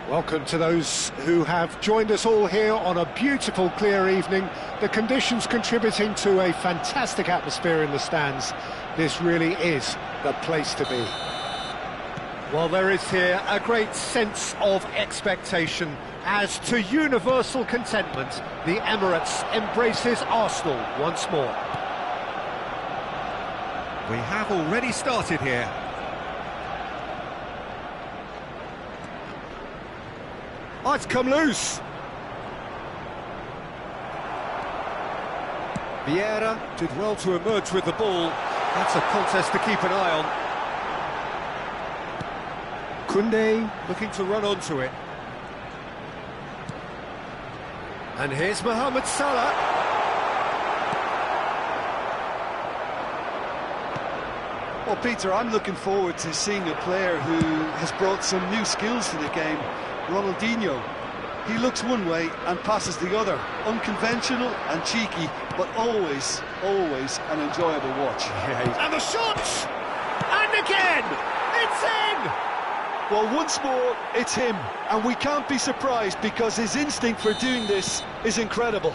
Welcome to those who have joined us all here on a beautiful, clear evening. The conditions contributing to a fantastic atmosphere in the stands. This really is the place to be. Well, there is here a great sense of expectation as, to universal contentment, the Emirates embraces Arsenal once more. We have already started here. Oh, it's come loose. Vieira did well to emerge with the ball. That's a contest to keep an eye on. Koundé looking to run onto it. And here's Mohamed Salah. Well, Peter, I'm looking forward to seeing a player who has brought some new skills to the game. Ronaldinho. He looks one way and passes the other. Unconventional and cheeky, but always an enjoyable watch. Yeah, and the shot! And again! It's in! Well, once more, it's him. And we can't be surprised because his instinct for doing this is incredible.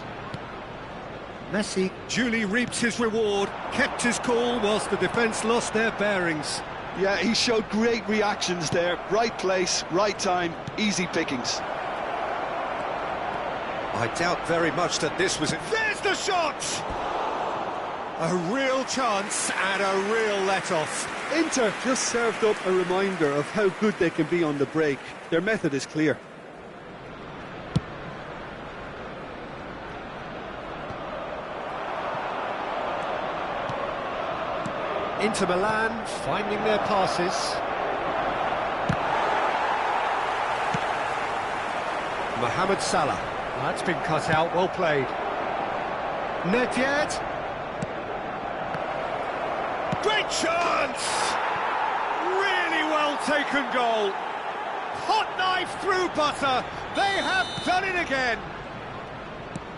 Messi duly reaped his reward, kept his cool whilst the defence lost their bearings. Yeah, he showed great reactions there. Right place, right time, easy pickings. I doubt very much that this was it. There's the shot! A real chance and a real let-off. Inter just served up a reminder of how good they can be on the break. Their method is clear. Inter Milan finding their passes. Mohamed Salah. That's been cut out, well played. Nedved. Great chance! Really well taken goal. Hot knife through butter. They have done it again.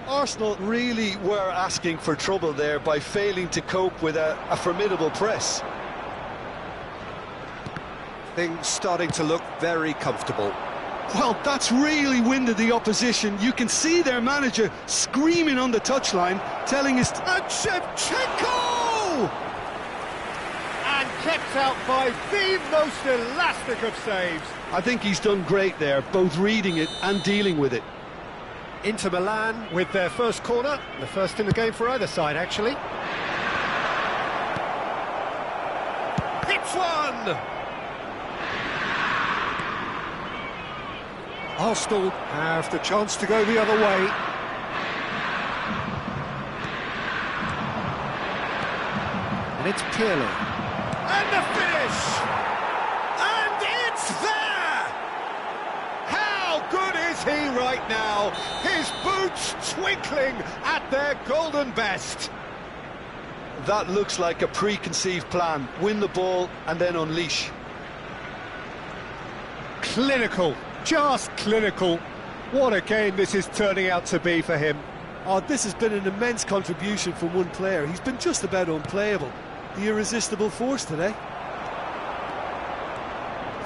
Arsenal really were asking for trouble there by failing to cope with a formidable press. Things starting to look very comfortable. Well, that's really winded the opposition. You can see their manager screaming on the touchline, telling us... And Shevchenko! And kept out by the most elastic of saves. I think he's done great there, both reading it and dealing with it. Inter Milan with their first corner, the first in the game for either side, actually. Hits one! Arsenal have the chance to go the other way. And it's Pirlo. And the finish! And it's there! How good is he right now? His boots twinkling at their golden best. That looks like a preconceived plan. Win the ball and then unleash. Clinical. Just clinical. What a game this is turning out to be for him. Oh, this has been an immense contribution from one player. He's been just about unplayable. The irresistible force today.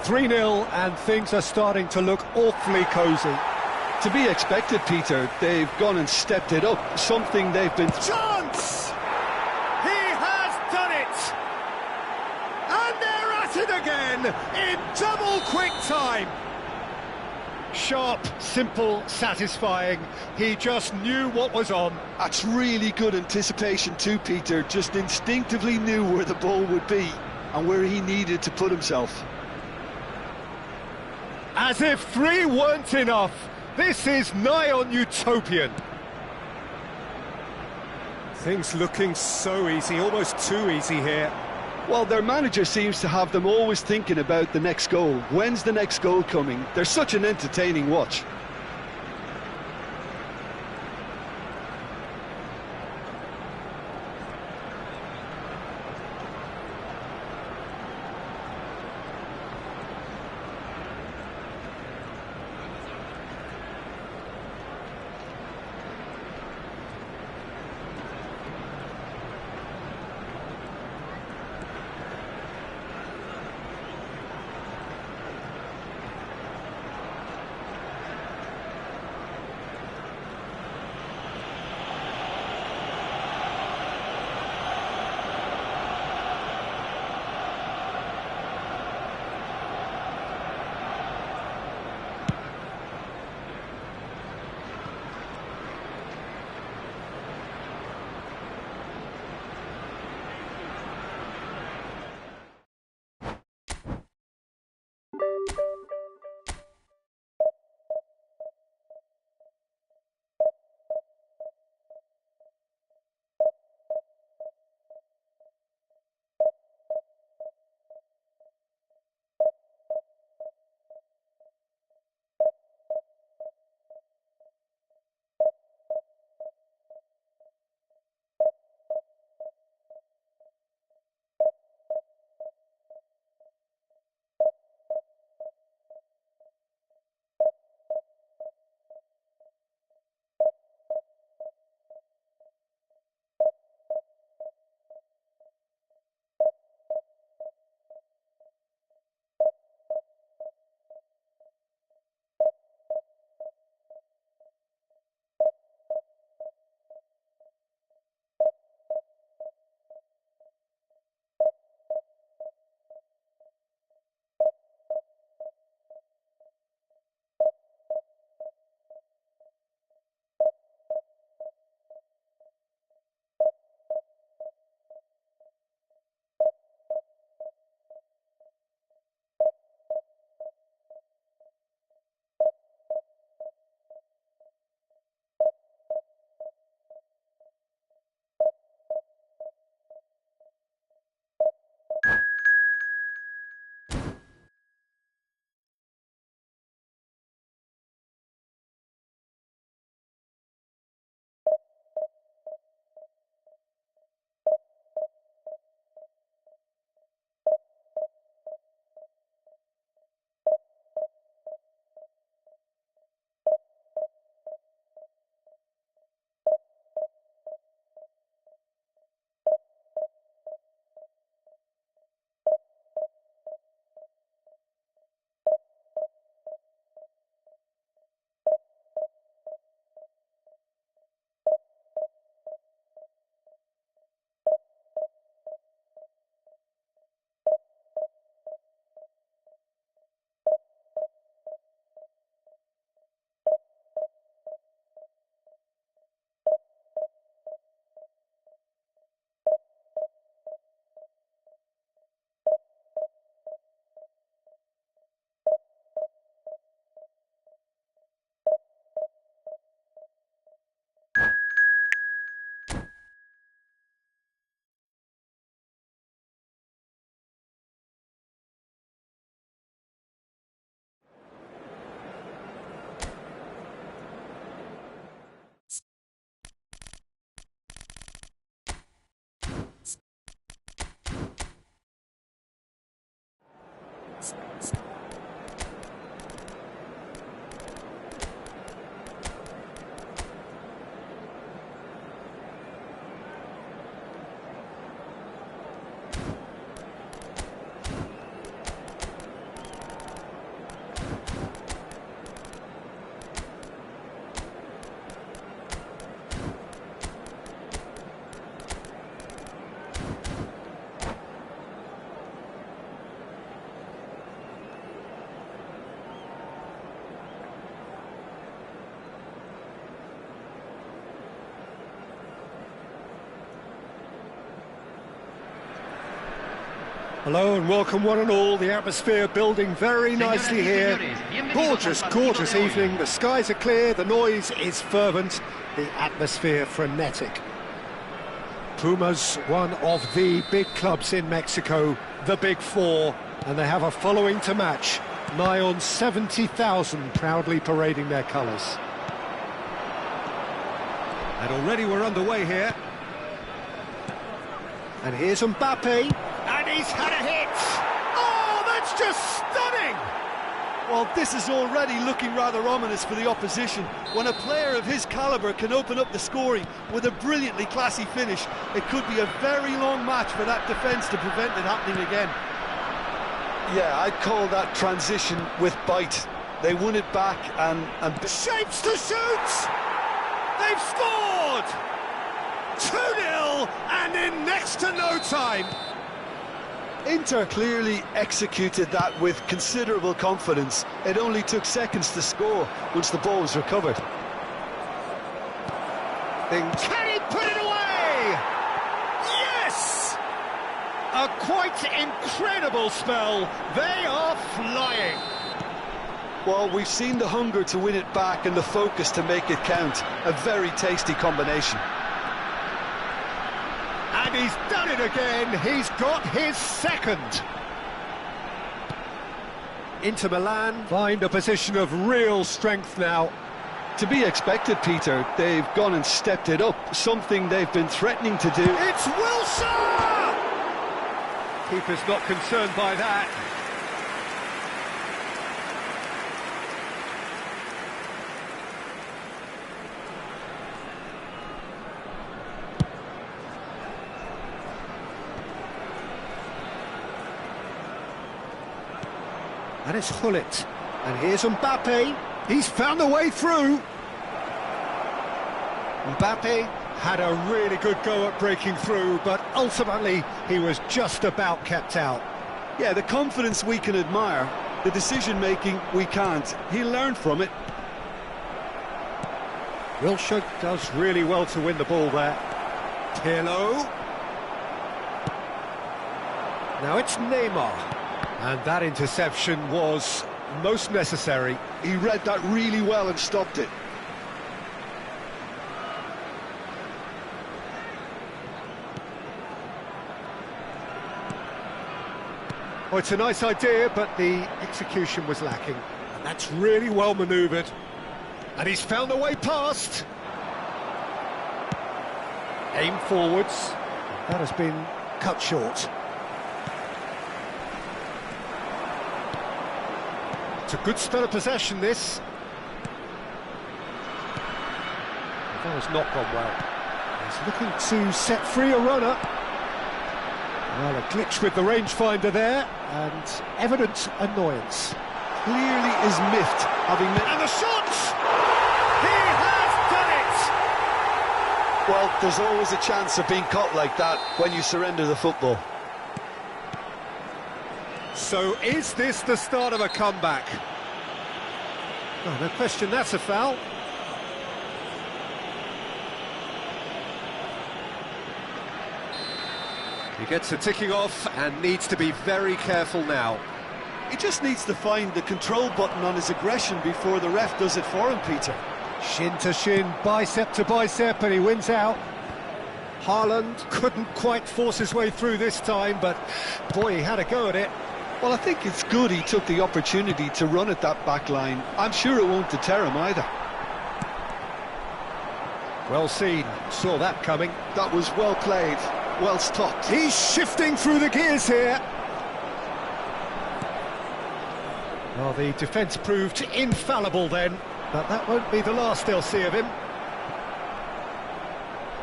3-0 and things are starting to look awfully cosy. To be expected, Peter. They've gone and stepped it up. Something they've been... Chance! He has done it! And they're at it again in double quick time. Sharp, simple, satisfying. He just knew what was on. That's really good anticipation too, Peter. Just instinctively knew where the ball would be and where he needed to put himself. As if 3 weren't enough, this is nigh on utopian. Things looking so easy, almost too easy here. Well, their manager seems to have them always thinking about the next goal. When's the next goal coming? They're such an entertaining watch. Hello and welcome one and all. The atmosphere building very nicely here. Gorgeous, gorgeous evening. The skies are clear, the noise is fervent, the atmosphere frenetic. Pumas, one of the big clubs in Mexico, the Big Four, and they have a following to match. Nigh on 70,000 proudly parading their colours. And already we're underway here. And here's Mbappe, and he's had a hit! Oh, that's just stunning! Well, this is already looking rather ominous for the opposition. When a player of his calibre can open up the scoring with a brilliantly classy finish, it could be a very long match for that defence to prevent it happening again. Yeah, I'd call that transition with bite. They won it back and Shapes to shoot! They've scored! 2-0 and in next to no time. Inter clearly executed that with considerable confidence. It only took seconds to score once the ball was recovered. Can he put it away? Yes! A quite incredible spell. They are flying. Well, we've seen the hunger to win it back and the focus to make it count. A very tasty combination. And he's done it again. He's got his second. Inter Milan find a position of real strength now. To be expected, Peter. They've gone and stepped it up, something they've been threatening to do. It's Wilshere! Keeper's not concerned by that. And it's Gullit. And here's Mbappe. He's found a way through. Mbappe had a really good go at breaking through, but ultimately he was just about kept out. Yeah, the confidence we can admire, the decision-making we can't. He learned from it. Wilshere does really well to win the ball there. Pirlo. Now it's Neymar. And that interception was most necessary. He read that really well and stopped it. Oh, it's a nice idea, but the execution was lacking. And that's really well manoeuvred. And he's found the way past. Aim forwards. That has been cut short. It's a good spell of possession, this. That has not gone well. He's looking to set free a runner. Well, a glitch with the rangefinder there, and evident annoyance. Clearly is miffed, having met... And the shot! He has done it! Well, there's always a chance of being caught like that when you surrender the football. So is this the start of a comeback? Oh, no question, that's a foul. He gets a ticking off and needs to be very careful now. He just needs to find the control button on his aggression before the ref does it for him, Peter. Shin to shin, bicep to bicep, and he wins out. Haaland couldn't quite force his way through this time, but boy, he had a go at it. Well, I think it's good he took the opportunity to run at that back line. I'm sure it won't deter him either. Well seen, saw that coming. That was well played, well stopped. He's shifting through the gears here. Well, the defence proved infallible then, but that won't be the last they'll see of him.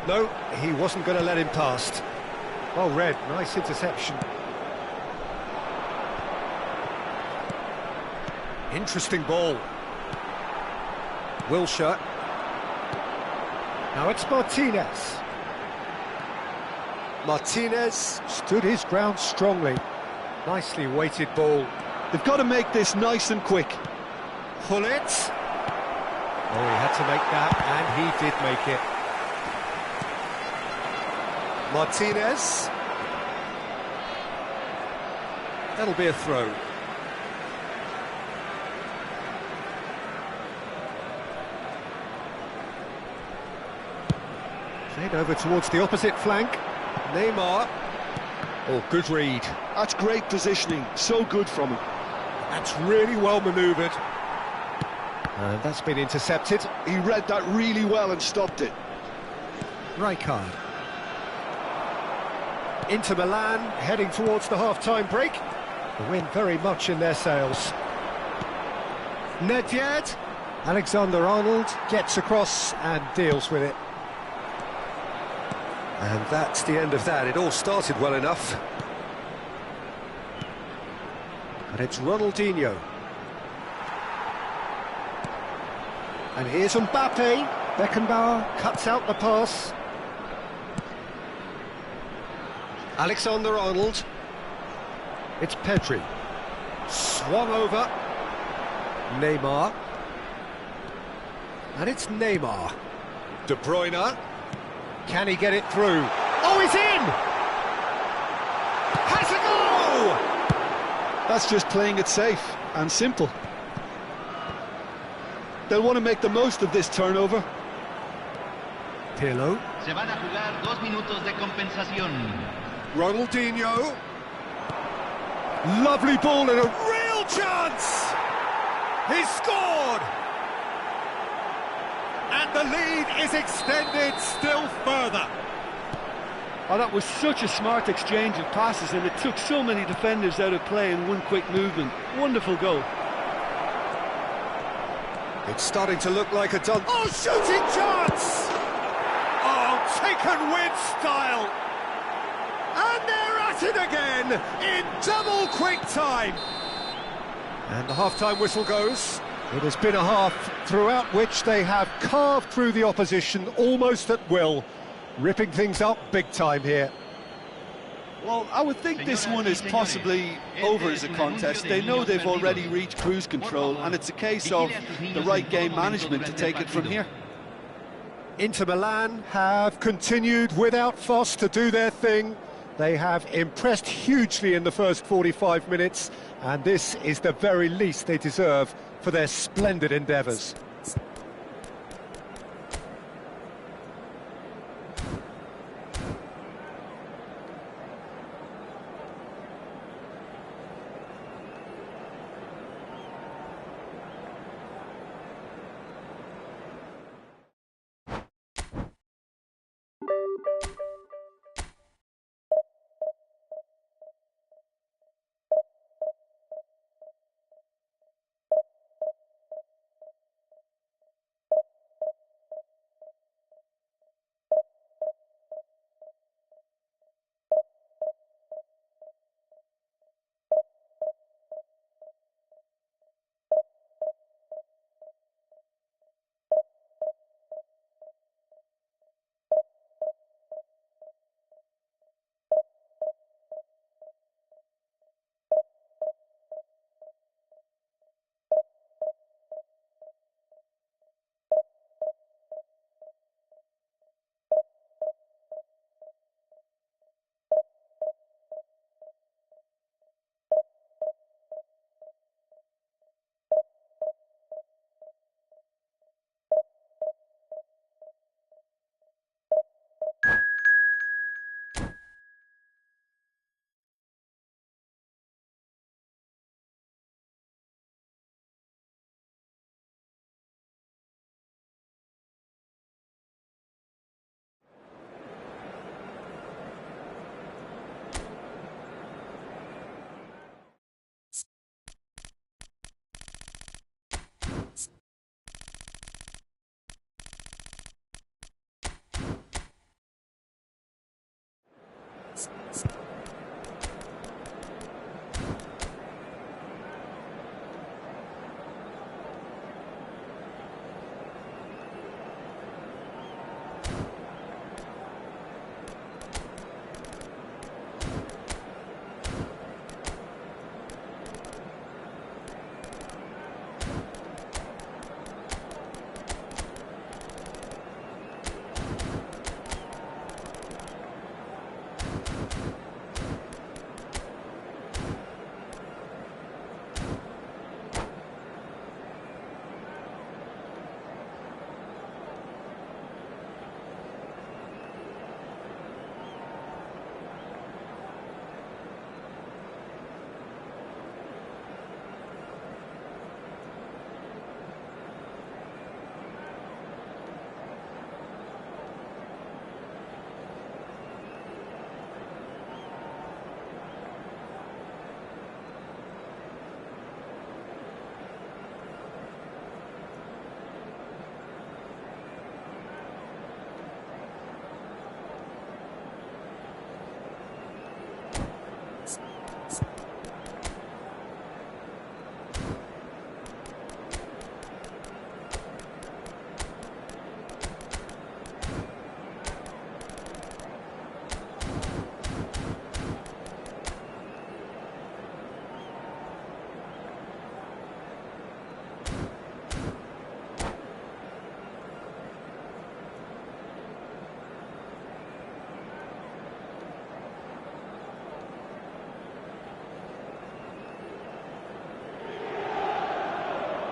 No, he wasn't going to let him past. Well read, nice interception. Interesting ball. Wilshere. Now it's Martinez. Martinez stood his ground strongly. Nicely weighted ball. They've got to make this nice and quick. Gullit. Oh, he had to make that, and he did make it. Martinez. That'll be a throw. Played over towards the opposite flank. Neymar. Oh, good read. That's great positioning, so good from him. That's really well manoeuvred. And that's been intercepted. He read that really well and stopped it. Rijkaard. Inter Milan heading towards the half-time break. The wind very much in their sails. Nedved. Alexander-Arnold gets across and deals with it. And that's the end of that. It all started well enough. And it's Ronaldinho. And here's Mbappe. Beckenbauer cuts out the pass. Alexander-Arnold. It's Pedri. Swung over. Neymar. And it's Neymar. De Bruyne. Can he get it through? Oh, he's in! Has a goal! That's just playing it safe and simple. They'll want to make the most of this turnover. Pirlo. Se van a jugar 2 minutos de compensación. Ronaldinho. Lovely ball and a real chance! He's scored! And the lead is extended still further. Oh, that was such a smart exchange of passes, and it took so many defenders out of play in one quick movement. Wonderful goal. It's starting to look like a done... Oh, shooting chance! Oh, taken with style. And they're at it again in double quick time. And the half-time whistle goes. It has been a half throughout which they have carved through the opposition almost at will, ripping things up big time here. Well, I would think this one is possibly over as a contest. They know they've already reached cruise control, and it's a case of the right game management to take it from here. Inter Milan have continued without fuss to do their thing. They have impressed hugely in the first 45 minutes, and this is the very least they deserve for their splendid endeavours.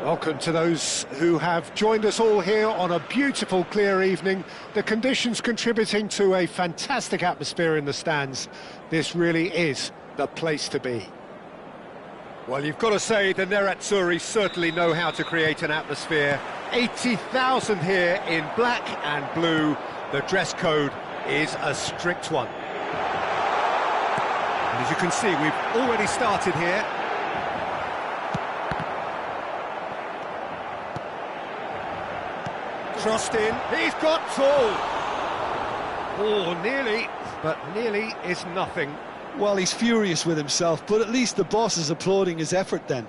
Welcome to those who have joined us all here on a beautiful, clear evening. The conditions contributing to a fantastic atmosphere in the stands. This really is the place to be. Well, you've got to say the Nerazzurri certainly know how to create an atmosphere. 80,000 here in black and blue. The dress code is a strict one. And as you can see, we've already started here. Crossed in, he's got full! Oh, nearly, but nearly is nothing. Well, he's furious with himself, but at least the boss is applauding his effort then.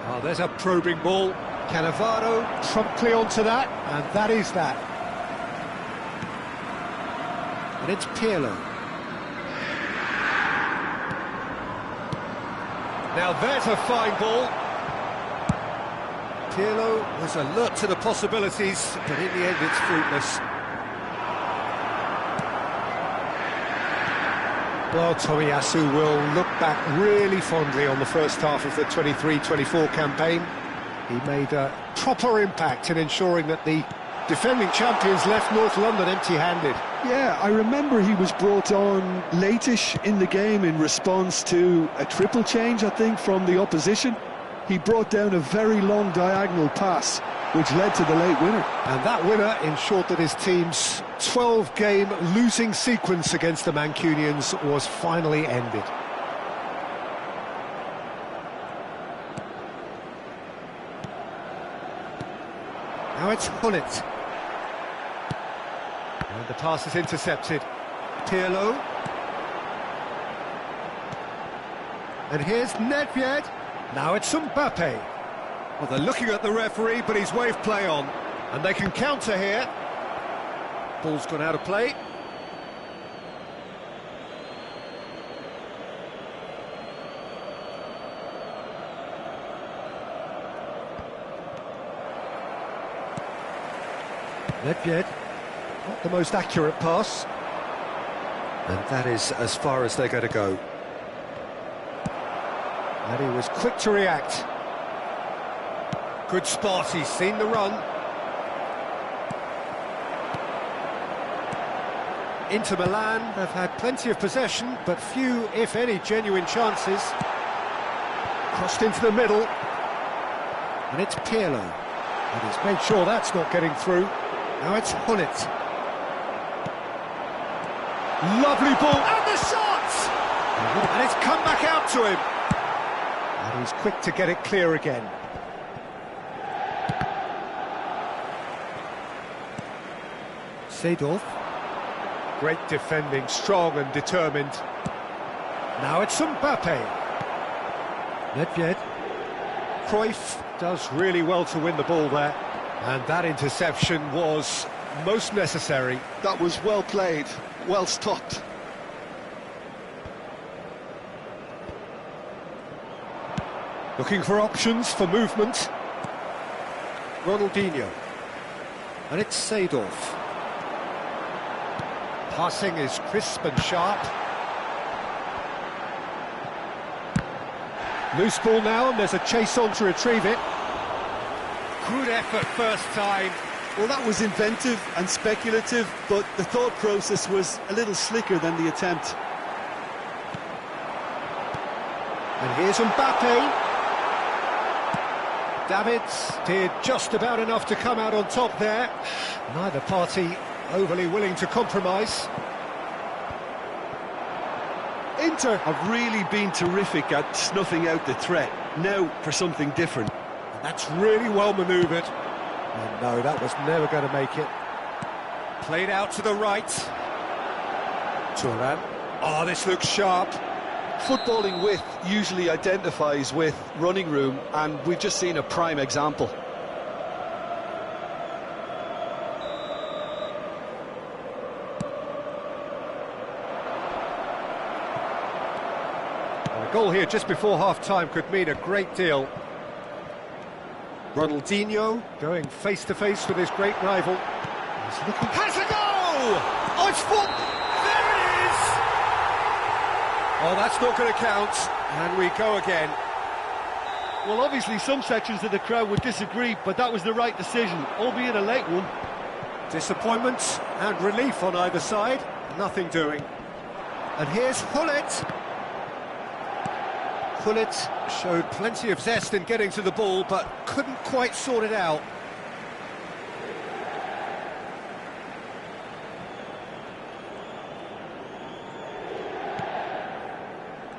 Oh, there's a probing ball. Cannavaro Promptly onto that, and that is that. and it's Pirlo. Now there's a fine ball. Pirlo was alert to the possibilities, but in the end it's fruitless. Well, Tomiyasu will look back really fondly on the first half of the 23-24 campaign. He made a proper impact in ensuring that the defending champions left North London empty-handed. Yeah, I remember he was brought on late-ish in the game in response to a triple change, I think, from the opposition. He brought down a very long diagonal pass, which led to the late winner. And that winner ensured that his team's 12-game losing sequence against the Mancunians was finally ended. Now it's Gullit. And the pass is intercepted. Pirlo. And here's Nedved. Now it's Mbappe. Well, they're looking at the referee, but he's waved play on. And they can counter here. Ball's gone out of play. Nedved. Not the most accurate pass. And that is as far as they're going to go. And he was quick to react. Good spot, he's seen the run. Inter Milan have had plenty of possession, but few, if any, genuine chances. Crossed into the middle. And it's Pirlo. And he's made sure that's not getting through. Now it's Gullit. Lovely ball, and the shot! And it's come back out to him. And he's quick to get it clear again. Seedorf. Great defending, strong and determined. Now it's Mbappe. Nedved. Cruyff does really well to win the ball there. And that interception was most necessary. That was well played, well stopped. Looking for options for movement. Ronaldinho. And it's Seedorf. Passing is crisp and sharp. Loose ball now, and there's a chase on to retrieve it. Good effort first time. Well, that was inventive and speculative, but the thought process was a little slicker than the attempt. And here's Mbappe. Davids did just about enough to come out on top there. Neither party overly willing to compromise. Inter have really been terrific at snuffing out the threat. Now for something different. And that's really well manoeuvred. And no, that was never going to make it. Played out to the right. Thuram. Oh, this looks sharp. Footballing width usually identifies with running room, and we've just seen a prime example. A goal here just before half-time could mean a great deal. Ronaldinho going face-to-face with his great rival. He's looking... Has a goal! Oh, it's full! There it is! Oh, that's not going to count, and we go again. Well, obviously some sections of the crowd would disagree, but that was the right decision, albeit a late one. Disappointment and relief on either side, nothing doing. And here's Gullit. Gullit showed plenty of zest in getting to the ball, but couldn't quite sort it out.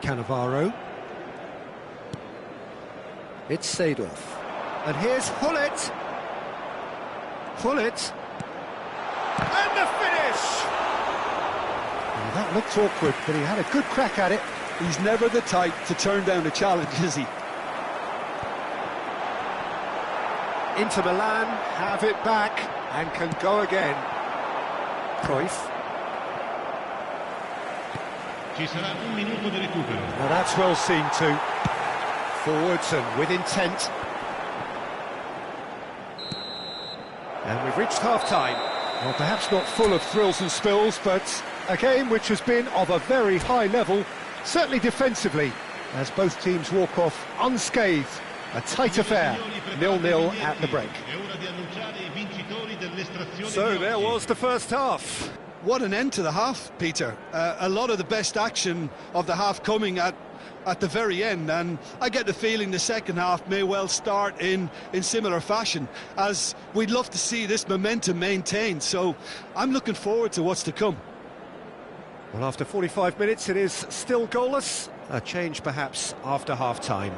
Cannavaro. It's Seedorf. And here's Gullit. Gullit. And the finish! Well, that looked awkward, but he had a good crack at it. He's never the type to turn down a challenge, is he? Inter Milan have it back and can go again. Cruyff. Ci sarà un minuto di recupero. Well, that's well seen too. Forwards and with intent. And we've reached half-time. Well, perhaps not full of thrills and spills, but a game which has been of a very high level, certainly defensively, as both teams walk off unscathed. A tight affair, 0-0 at the break. So there was the first half. What an end to the half, Peter. A lot of the best action of the half coming at the very end, and I get the feeling the second half may well start in similar fashion, as we'd love to see this momentum maintained, so I'm looking forward to what's to come. Well, after 45 minutes it is still goalless. A change perhaps after half-time.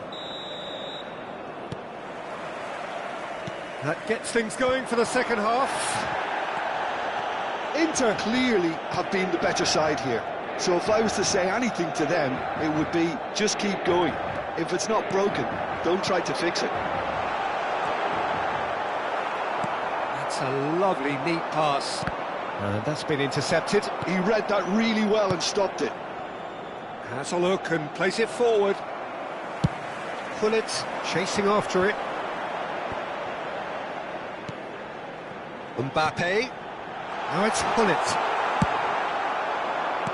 That gets things going for the second half. Inter clearly have been the better side here, so if I was to say anything to them, it would be just keep going. If it's not broken, don't try to fix it. That's a lovely, neat pass. And that's been intercepted. He read that really well and stopped it. Has a look and plays it forward. Gullit chasing after it. Mbappe. Now it's Gullit.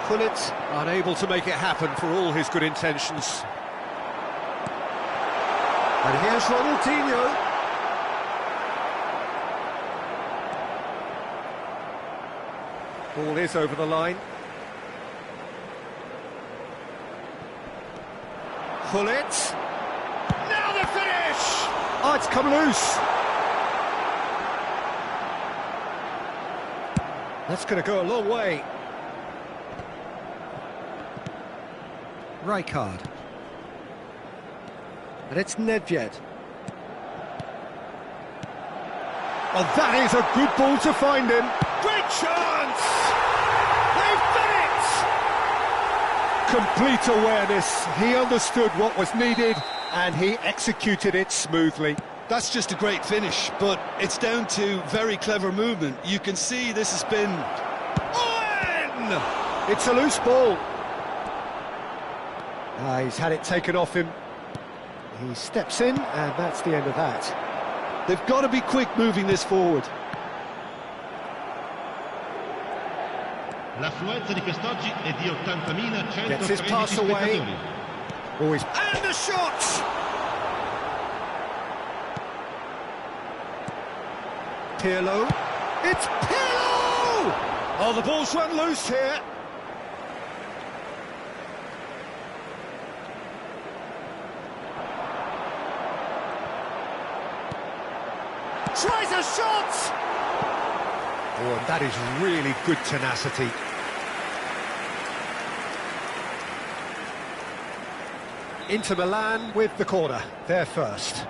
Gullit unable to make it happen for all his good intentions. And here's Ronaldinho. Ball is over the line. Gullit. Now the finish! Oh, it's come loose. That's going to go a long way. Rijkaard. And it's Nedved. Well, that is a good ball to find him. Great chance! They've done it! Complete awareness. He understood what was needed and he executed it smoothly. That's just a great finish, but it's down to very clever movement. You can see this has been... Owen! It's a loose ball. He's had it taken off him. He steps in, and that's the end of that. They've got to be quick moving this forward. L'affluenza di quest'oggi è di 80.113 Gets his pass away. spettatori. Always. And the shot! Pirlo. It's Pirlo! Oh, the ball's run loose here. Tries a shot! Oh, and that is really good tenacity. Inter Milan with the corner, they're first.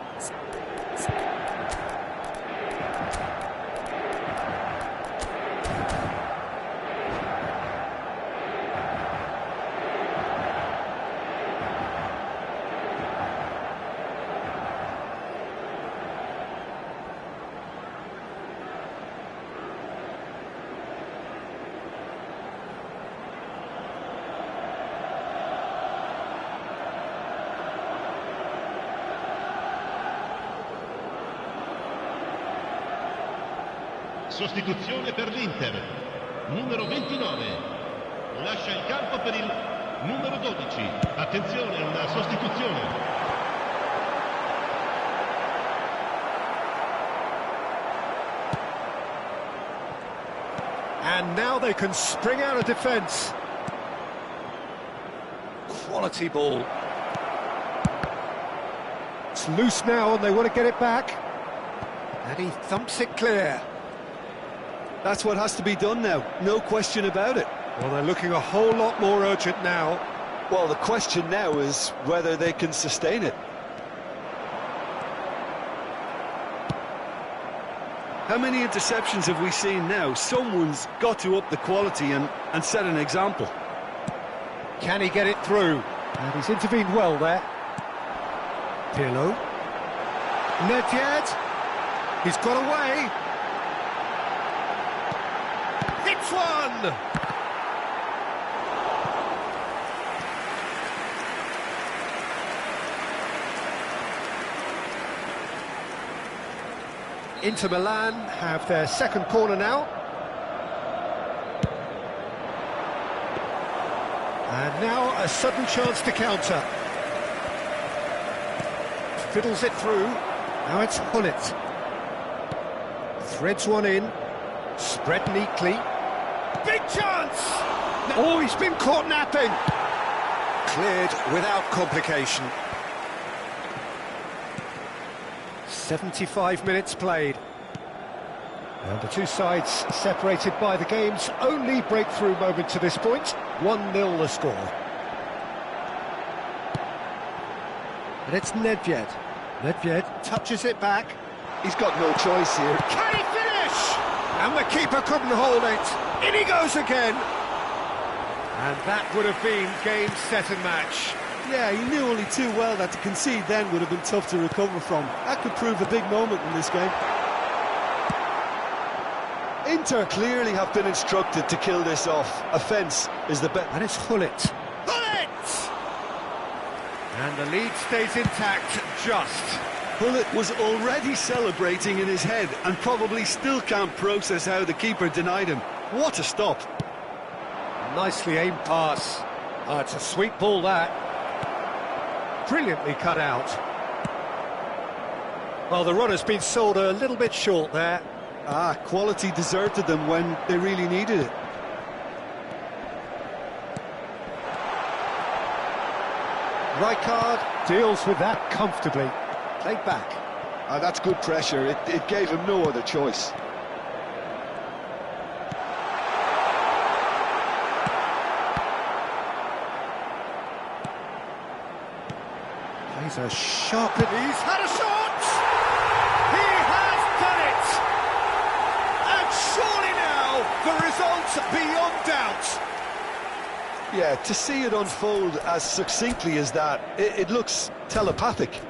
Sostituzione per l'Inter, numero 29, lascia il campo per il Numero 12. Attenzione, una sostituzione. And now they can spring out of defence. Quality ball. It's loose now and they want to get it back. And he thumps it clear. That's what has to be done now, no question about it. Well, they're looking a whole lot more urgent now. Well, the question now is whether they can sustain it. How many interceptions have we seen now? Someone's got to up the quality and set an example. Can he get it through? And he's intervened well there. Pirlo. Nedved. He's got away. Hits one! Inter Milan have their second corner now. And now a sudden chance to counter. Fiddles it through. Now it's Hullet. Threads one in. Spread neatly. Big chance! Oh, he's been caught napping. Cleared without complication. 75 minutes played. And the two sides separated by the game's only breakthrough moment to this point. 1-0 the score. And it's Nedved. Nedved touches it back. He's got no choice here. Can he finish? And the keeper couldn't hold it. In he goes again. And that would have been game, set and match. Yeah, he knew only too well that to concede then would have been tough to recover from. That could prove a big moment in this game. Inter clearly have been instructed to kill this off. Offence is the best. And it's Hullet. Hullet! And the lead stays intact, just. Hullet was already celebrating in his head and probably still can't process how the keeper denied him. What a stop. Nicely aimed pass. Oh, it's a sweet ball, that. Brilliantly cut out. Well, the runner's been sold a little bit short there. Quality deserted them when they really needed it. Rijkaard deals with that comfortably. Played back. That's good pressure. It gave him no other choice. He's a sharp... He's had a shot! He has done it! And surely now, the result's beyond doubt. Yeah, to see it unfold as succinctly as that, it looks telepathic.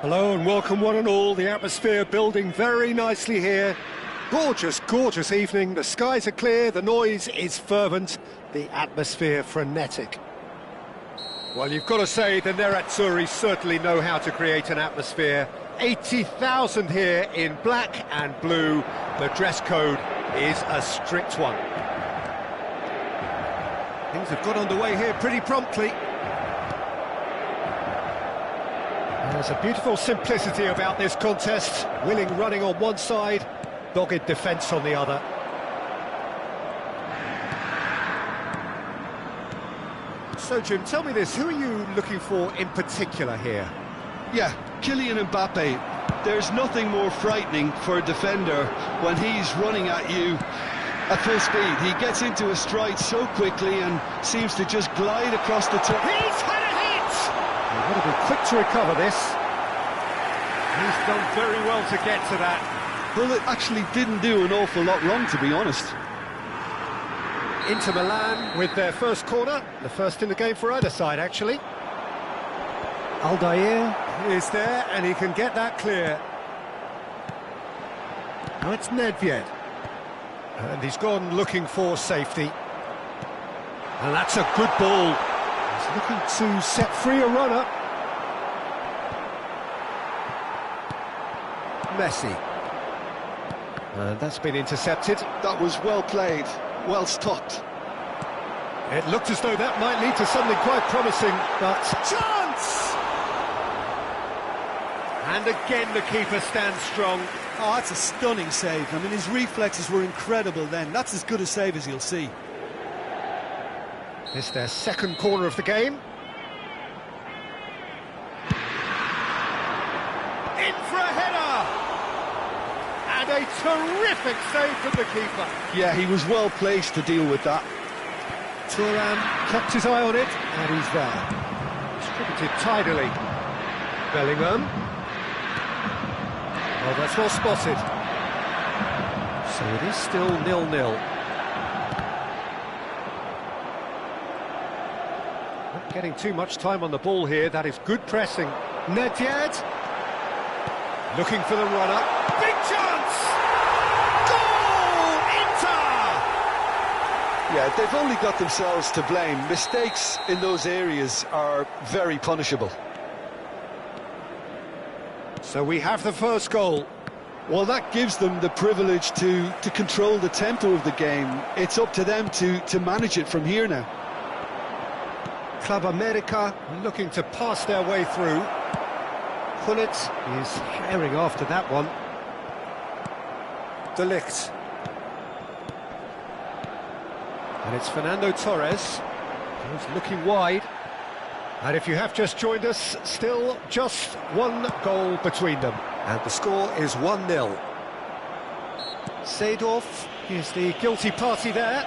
Hello and welcome one and all. The atmosphere building very nicely here. Gorgeous, gorgeous evening. The skies are clear, the noise is fervent, the atmosphere frenetic. Well, you've got to say the Nerazzurri certainly know how to create an atmosphere. 80,000 here in black and blue. The dress code is a strict one. Things have got underway here pretty promptly. There's a beautiful simplicity about this contest. Willing running on one side, dogged defence on the other. So, Jim, tell me this, who are you looking for in particular here? Yeah, Kylian Mbappe. There's nothing more frightening for a defender when he's running at you at full speed. He gets into a stride so quickly and seems to just glide across the top. He's had a hit! You've got to be quick to recover this. He's done very well to get to that. Well, it actually didn't do an awful lot wrong, to be honest. Inter Milan with their first corner, the first in the game for either side, actually. Aldair is there, and he can get that clear. Now it's Nedved. And he's gone looking for safety. And that's a good ball. He's looking to set free a runner. Messi. And that's been intercepted. That was well played, well stopped. It looked as though that might lead to something quite promising, but... Chance! And again the keeper stands strong. Oh, that's a stunning save. I mean, his reflexes were incredible then. That's as good a save as you'll see. It's their second corner of the game. In for a header! And a terrific save from the keeper. Yeah, he was well placed to deal with that. Thuram kept his eye on it, and he's there. Distributed tidily. Bellingham. Oh, that's well spotted. So it is still 0-0. Not getting too much time on the ball here. That is good pressing. Nedved. Looking for the run-up. Big chance! Goal! Inter! Yeah, they've only got themselves to blame. Mistakes in those areas are very punishable. So we have the first goal. Well, that gives them the privilege to control the tempo of the game. It's up to them to manage it from here now. Club America looking to pass their way through. Gullit is herring after that one. De Ligt. And it's Fernando Torres. He's looking wide. And if you have just joined us, still just one goal between them. And the score is 1-0. Seedorf is the guilty party there.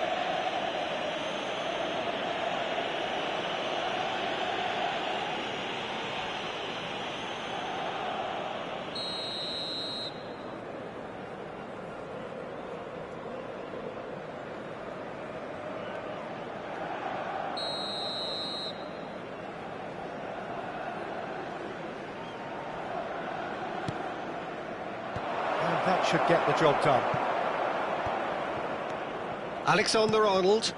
That should get the job done. Alexander-Arnold.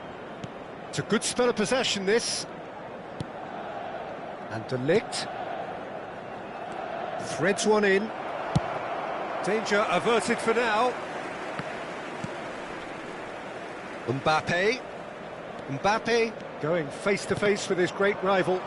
It's a good spell of possession, this. And De Ligt threads one in. Danger averted for now. Mbappe. Mbappe going face-to-face with his great rival.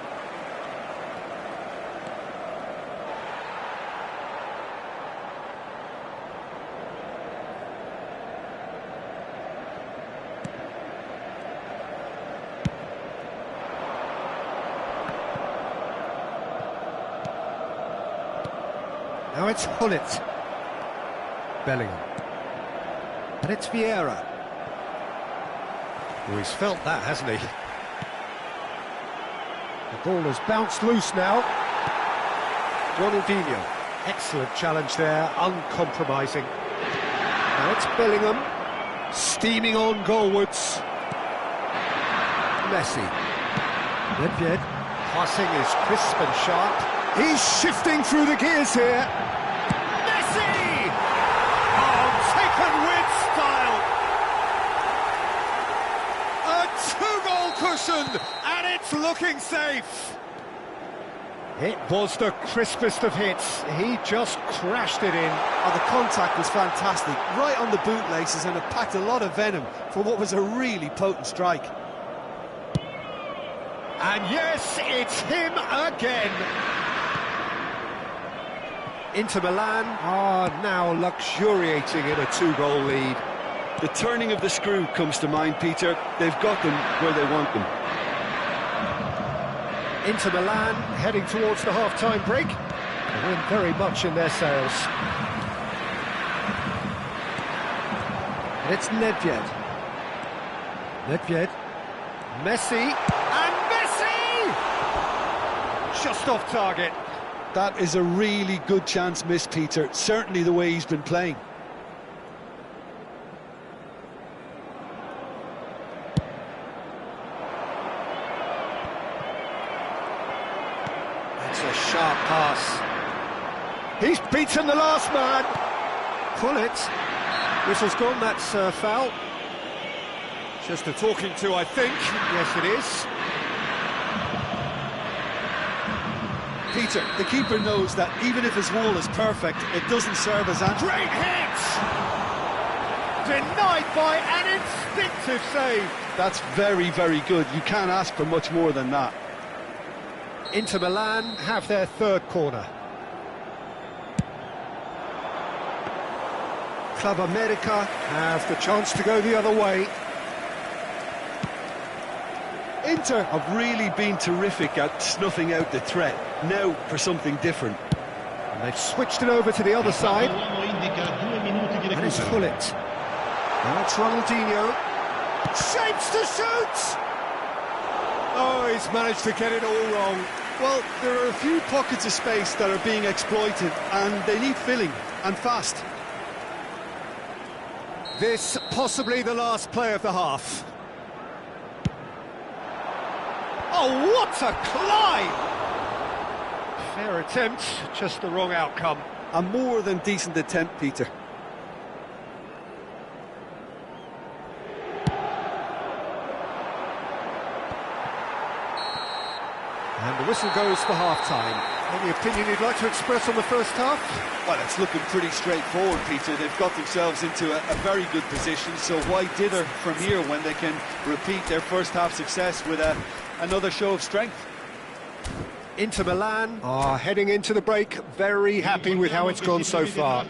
Now it's Gullit. Bellingham. And it's Vieira. Oh, he's felt that, hasn't he? The ball has bounced loose now. Ronaldinho. Excellent challenge there, uncompromising. Now it's Bellingham. Steaming on goalwards. Messi. Nedved. Passing is crisp and sharp. He's shifting through the gears here. Messi! Oh, taken with style. A two-goal cushion, and it's looking safe. It was the crispest of hits. He just crashed it in. Oh, the contact was fantastic, right on the bootlaces, and it packed a lot of venom for what was a really potent strike. And yes, it's him again. Inter Milan are now luxuriating in a two-goal lead. The turning of the screw comes to mind, Peter. They've got them where they want them. Inter Milan heading towards the half-time break. The wind very much in their sails. And it's Nedved. Nedved. Messi. And Messi! Just off target. That is a really good chance missed, Peter. Certainly the way he's been playing. That's a sharp pass. He's beaten the last man. Gullit. Whistle's gone, that's foul. Just a talking to, I think. Yes, it is. Peter, the keeper knows that even if his wall is perfect, it doesn't serve as answer. Great hit! Denied by an instinctive save. That's very, very good. You can't ask for much more than that. Inter Milan have their third corner. Club America have the chance to go the other way. Inter have really been terrific at snuffing out the threat. Now for something different. And they've switched it over to the other side. And it's Gullit. Now it's Ronaldinho. Shapes to shoot! Oh, he's managed to get it all wrong. Well, there are a few pockets of space that are being exploited, and they need filling, and fast. This possibly the last play of the half. Oh, what a climb! Fair attempt, just the wrong outcome. A more than decent attempt, Peter. And the whistle goes for half-time. Any opinion you'd like to express on the first half? Well, it's looking pretty straightforward, Peter. They've got themselves into a very good position, so why dither from here when they can repeat their first half success with another show of strength? Inter Milan are heading into the break very happy with how it's gone so far.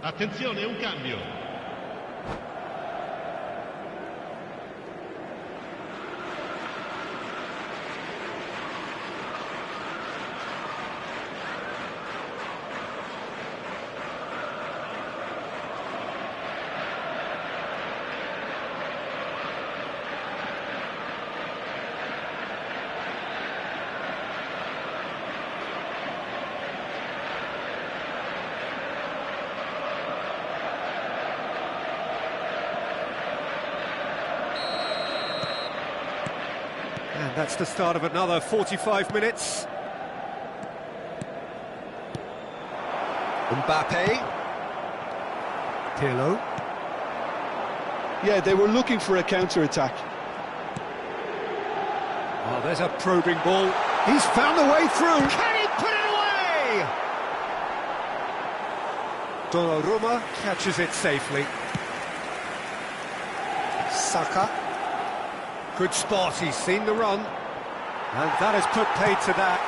Attenzione, un cambio. And that's the start of another 45 minutes. Mbappe. Pirlo. Yeah, they were looking for a counter-attack. Oh, there's a probing ball. He's found a way through. Can he put it away? Donnarumma catches it safely. Saka. Good spot, he's seen the run. And that has put paid to that.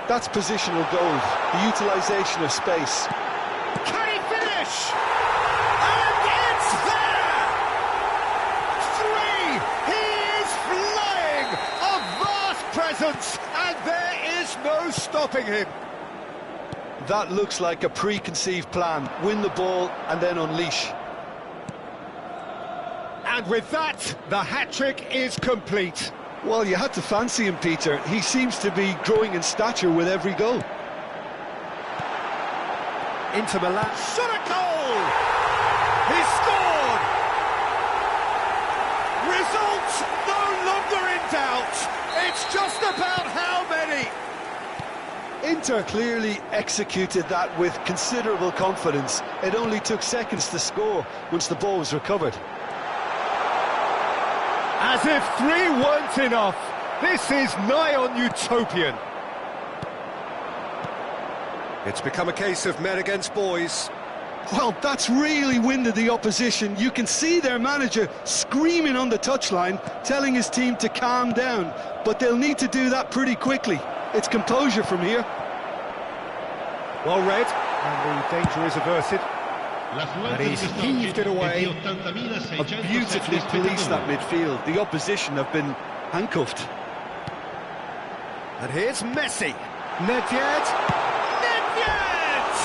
That's positional goals, the utilisation of space. Can he finish? And it's there! 3! He is flying! A vast presence, and there is no stopping him. That looks like a preconceived plan. Win the ball and then unleash. And with that, the hat-trick is complete. Well, you had to fancy him, Peter. He seems to be growing in stature with every goal. Inter Milan. Shot a goal! He scored! Results no longer in doubt. It's just about how many. Inter clearly executed that with considerable confidence. It only took seconds to score once the ball was recovered. As if 3 weren't enough, this is nigh on utopian. It's become a case of men against boys. Well, that's really winded the opposition. You can see their manager screaming on the touchline, telling his team to calm down. But they'll need to do that pretty quickly. It's composure from here. Well read, and the danger is averted. And he's heaved it away. Have beautifully policed that midfield. The opposition have been handcuffed. And here's Messi. Nedved. Nedved!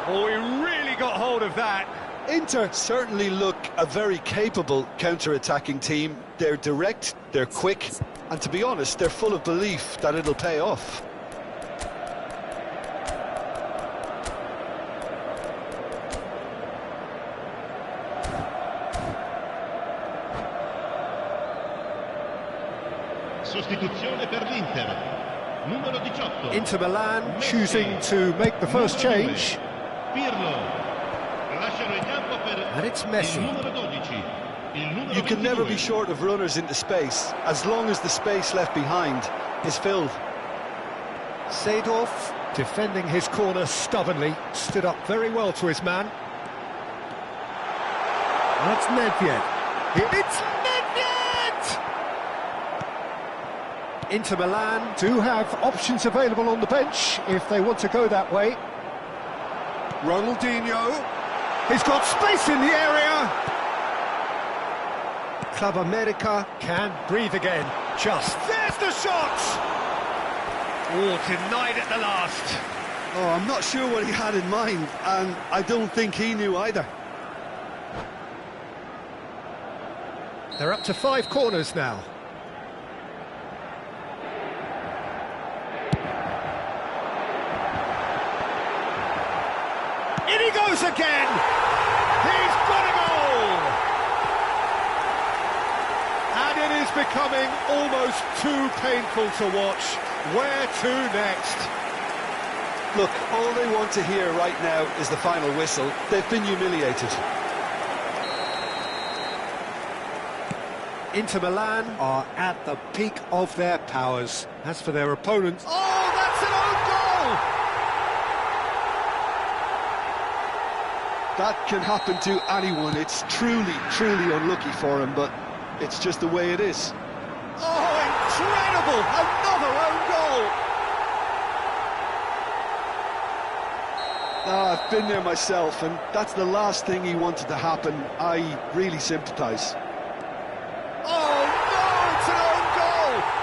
Oh, he really got hold of that. Inter certainly look a very capable counter-attacking team. They're direct, they're quick, and to be honest, they're full of belief that it'll pay off. Sostituzione per l'Inter. Numero 18. Inter Milan choosing to make the first change. Pirlo. Lasciano il campo per And it's Messi. il numero 12. Il numero You can never 22. be short of runners into space, as long as the space left behind is filled. Seedorf, defending his corner stubbornly, stood up very well to his man. That's Nedved. It's Nedved! Inter Milan do have options available on the bench if they want to go that way. Ronaldinho. He's got space in the area. Club America can breathe again. Just there's the shot. Oh, denied at the last. Oh, I'm not sure what he had in mind, and I don't think he knew either. They're up to 5 corners now. In he goes again! He's got a goal! And it is becoming almost too painful to watch. Where to next? Look, all they want to hear right now is the final whistle. They've been humiliated. Inter Milan are at the peak of their powers. As for their opponents... Oh, that's an own goal! That can happen to anyone. It's truly, truly unlucky for him, but it's just the way it is. Oh, incredible! Another own goal! I've been there myself, and that's the last thing he wanted to happen. I really sympathise. Oh no, it's an own goal!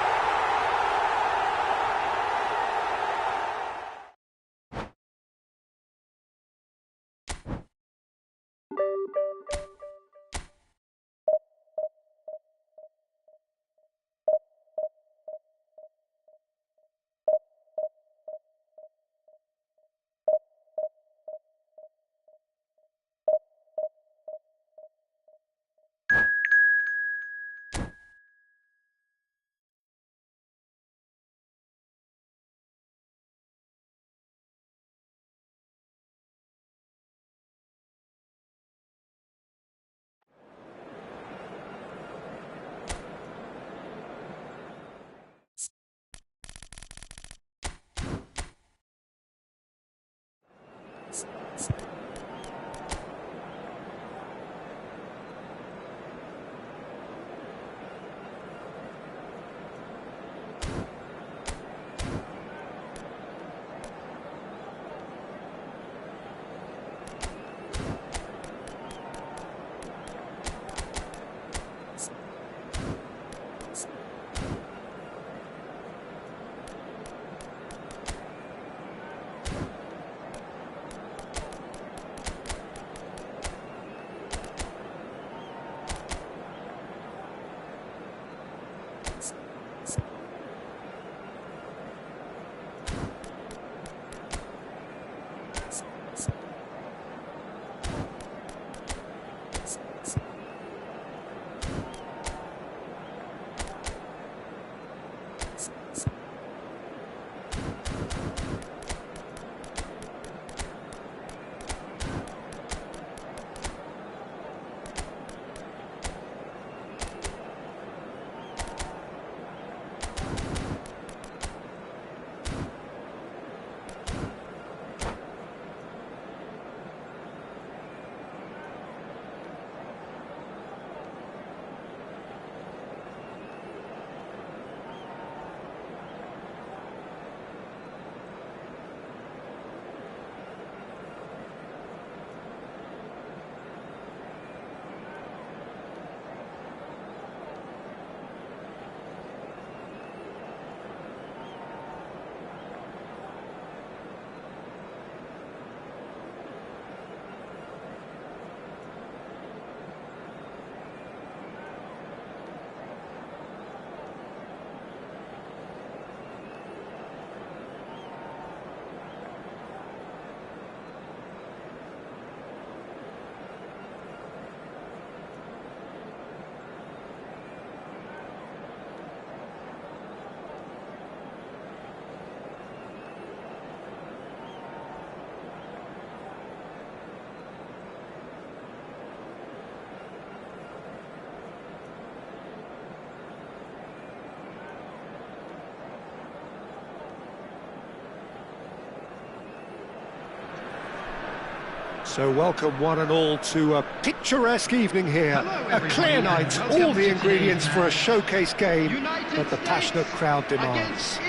So welcome one and all to a picturesque evening here, a clear night, all the ingredients for a showcase game that the passionate crowd demands.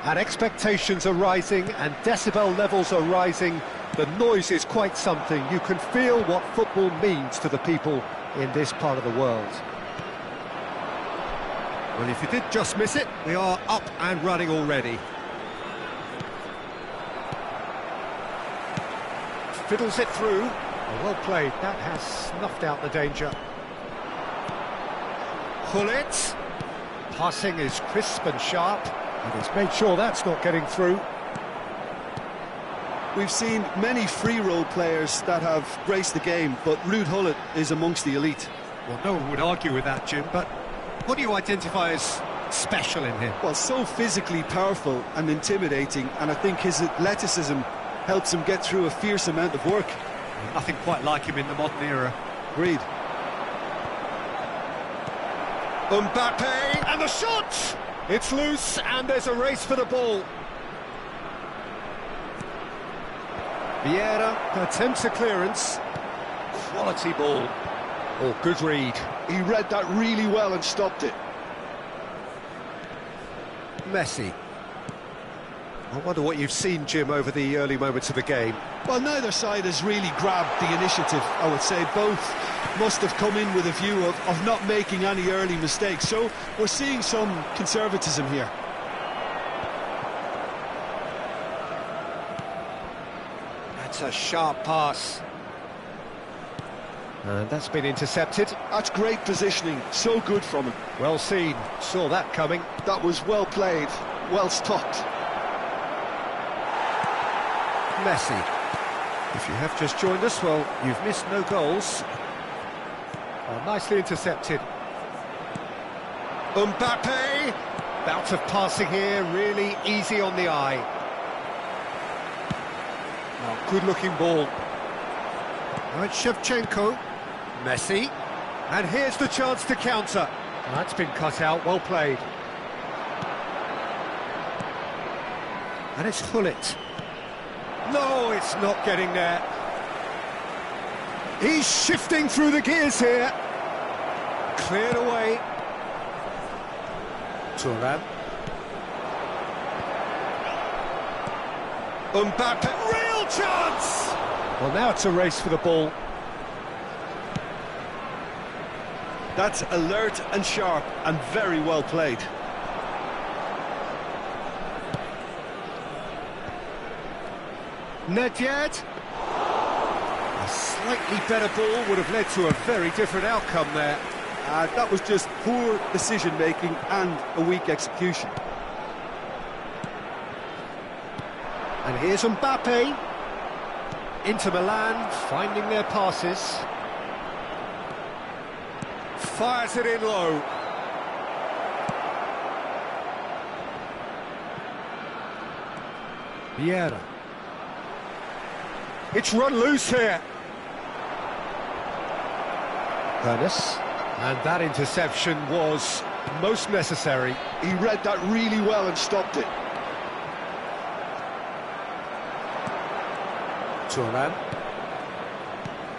And expectations are rising and decibel levels are rising. The noise is quite something. You can feel what football means to the people in this part of the world. Well, if you did just miss it, we are up and running already. Fiddles it through. Well played. That has snuffed out the danger. Gullit. Passing is crisp and sharp. And he's made sure that's not getting through. We've seen many free role players that have graced the game, but Ruud Gullit is amongst the elite. Well, no one would argue with that, Jim, but what do you identify as special in him? Well, so physically powerful and intimidating, and I think his athleticism helps him get through a fierce amount of work. Nothing quite like him in the modern era. Agreed. Mbappe, and the shot! It's loose, and there's a race for the ball. Vieira attempts a clearance. Quality ball. Oh, good read. He read that really well and stopped it. Messi. I wonder what you've seen, Jim, over the early moments of the game. Well, neither side has really grabbed the initiative, I would say. Both must have come in with a view of not making any early mistakes. So we're seeing some conservatism here. That's a sharp pass. And that's been intercepted. That's great positioning, so good from him. Well seen, saw that coming. That was well played, well stopped. Messi. If you have just joined us, well, you've missed no goals. Oh, nicely intercepted. Mbappe. Bout of passing here, really easy on the eye. Oh, good-looking ball. Right, Shevchenko. Messi. And here's the chance to counter. Oh, that's been cut out, well played. And it's Gullit. No, it's not getting there. He's shifting through the gears here. Cleared away. Thuram. Mbappe, real chance! Well, now it's a race for the ball. That's alert and sharp and very well played. Nedved. A slightly better ball would have led to a very different outcome there. That was just poor decision-making and a weak execution. And here's Mbappe. Inter Milan finding their passes. Fires it in low. Vieira. It's run loose here. Ernest. And that interception was most necessary. He read that really well and stopped it. Thuram.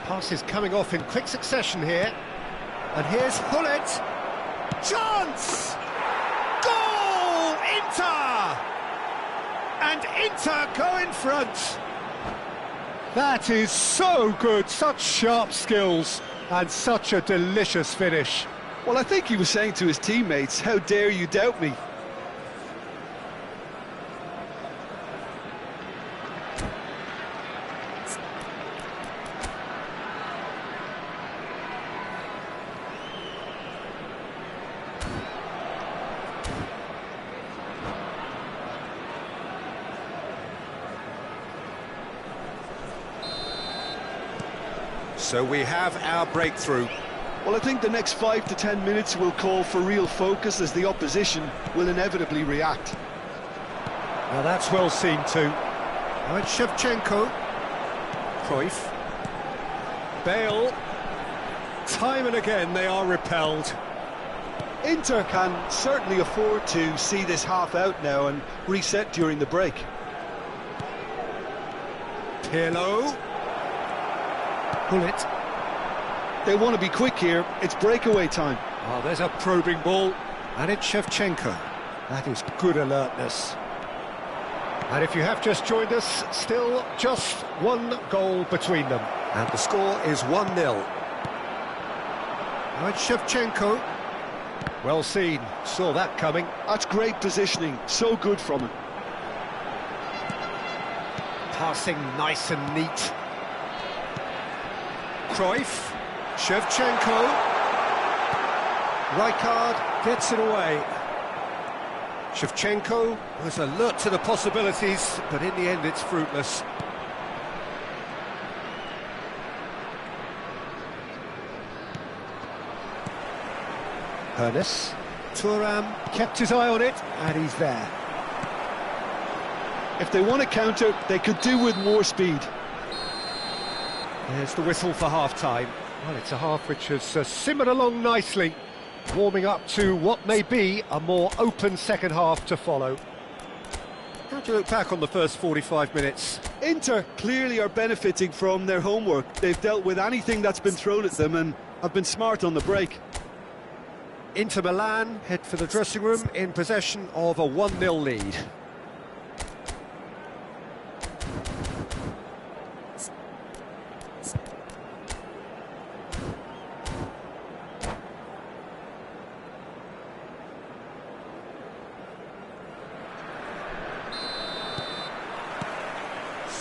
Passes coming off in quick succession here. And here's Gullit. Chance! Goal! Inter! And Inter go in front. That is so good, such sharp skills and such a delicious finish. Well, I think he was saying to his teammates, how dare you doubt me? So we have our breakthrough. Well, I think the next 5 to 10 minutes will call for real focus as the opposition will inevitably react. Now that's well seen too. Now it's Shevchenko. Cruyff. Bale. Time and again they are repelled. Inter can certainly afford to see this half out now and reset during the break. Pirlo. Gullit. They want to be quick here, it's breakaway time. Oh, there's a probing ball. And it's Shevchenko. That is good alertness. And if you have just joined us, still just one goal between them. And the score is 1-0. Now it's Shevchenko. Well seen, saw that coming. That's great positioning, so good from him. Passing nice and neat. Cruyff. Shevchenko. Rijkaard gets it away. Shevchenko was alert to the possibilities, but in the end it's fruitless. Ernest. Thuram kept his eye on it, and he's there. If they want to counter, they could do with more speed. There's the whistle for half-time. Well, it's a half which has simmered along nicely, warming up to what may be a more open second half to follow. How do you look back on the first 45 minutes? Inter clearly are benefiting from their homework. They've dealt with anything that's been thrown at them and have been smart on the break. Inter Milan head for the dressing room in possession of a 1-0 lead.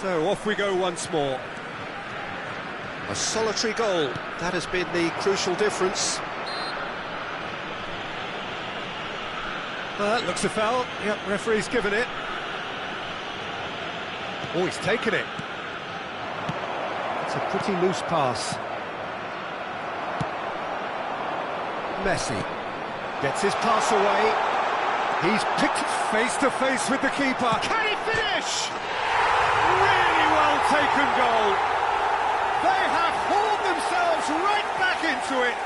So off we go once more. A solitary goal, that has been the crucial difference. That looks a foul. Yep, referee's given it. Oh, he's taken it. It's a pretty loose pass. Messi gets his pass away. He's picked face to face with the keeper. Can he finish? Really well taken goal. They have hauled themselves right back into it.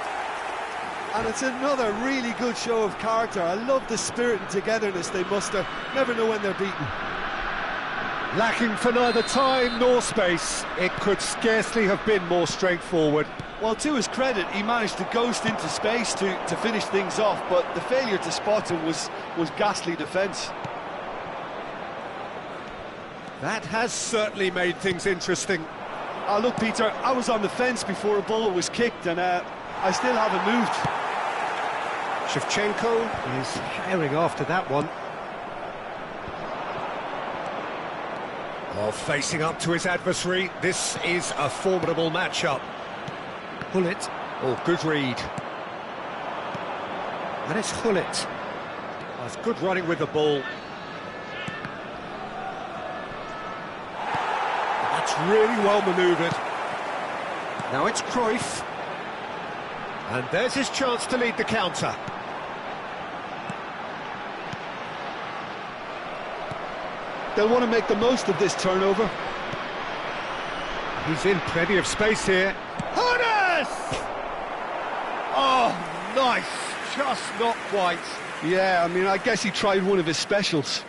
And it's another really good show of character. I love the spirit and togetherness they muster. Never know when they're beaten. Lacking for neither time nor space. It could scarcely have been more straightforward. Well, to his credit, he managed to ghost into space to finish things off, but the failure to spot him was ghastly defence. That has certainly made things interesting. Oh, look, Peter, I was on the fence before a ball was kicked, and I still haven't moved. Shevchenko is herring after that one. Oh, facing up to his adversary, this is a formidable matchup. Hullet. Oh, good read. And it's Hullet. That's good running with the ball. That's really well manoeuvred. Now it's Cruyff. And there's his chance to lead the counter. They'll want to make the most of this turnover. He's in plenty of space here. Hones! Oh, nice. Just not quite. Yeah, I mean, I guess he tried one of his specials.